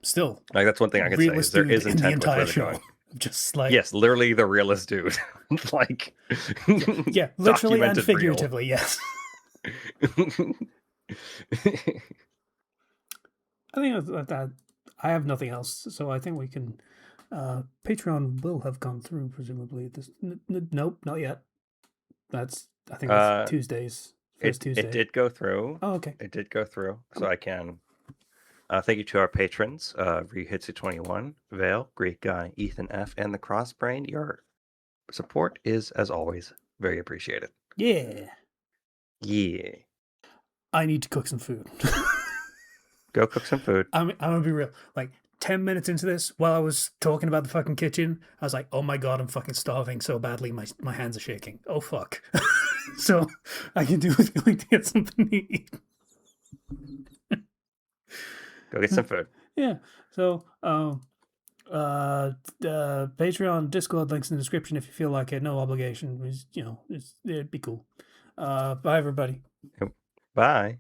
Still, Like that's one thing I could say is realest there dude is in the intent with entire where they're show. going. Just like Yes, literally the realest dude. Like yeah, literally and documented real. figuratively. Yes. I think that I have nothing else, so I think we can. Patreon will have gone through, presumably. This nope, not yet. I think that's uh Tuesdays, first it Tuesday. did go through. Oh, okay. It did go through. So Cool. I can thank you to our patrons, Rehitsu21, Vale, Greek Guy, Ethan F, and the Crossbrain. Your support is, as always, very appreciated. Yeah. Yeah. I need to cook some food. Go cook some food. I'm gonna be real. Like 10 minutes into this, while I was talking about the fucking kitchen, I was like, "Oh my god, I'm fucking starving so badly. My hands are shaking. Oh fuck." So I can do with going to get something to eat. Go get some food. Yeah. So Patreon, Discord links in the description if you feel like it. No obligation. It'd be cool. Bye everybody. Bye.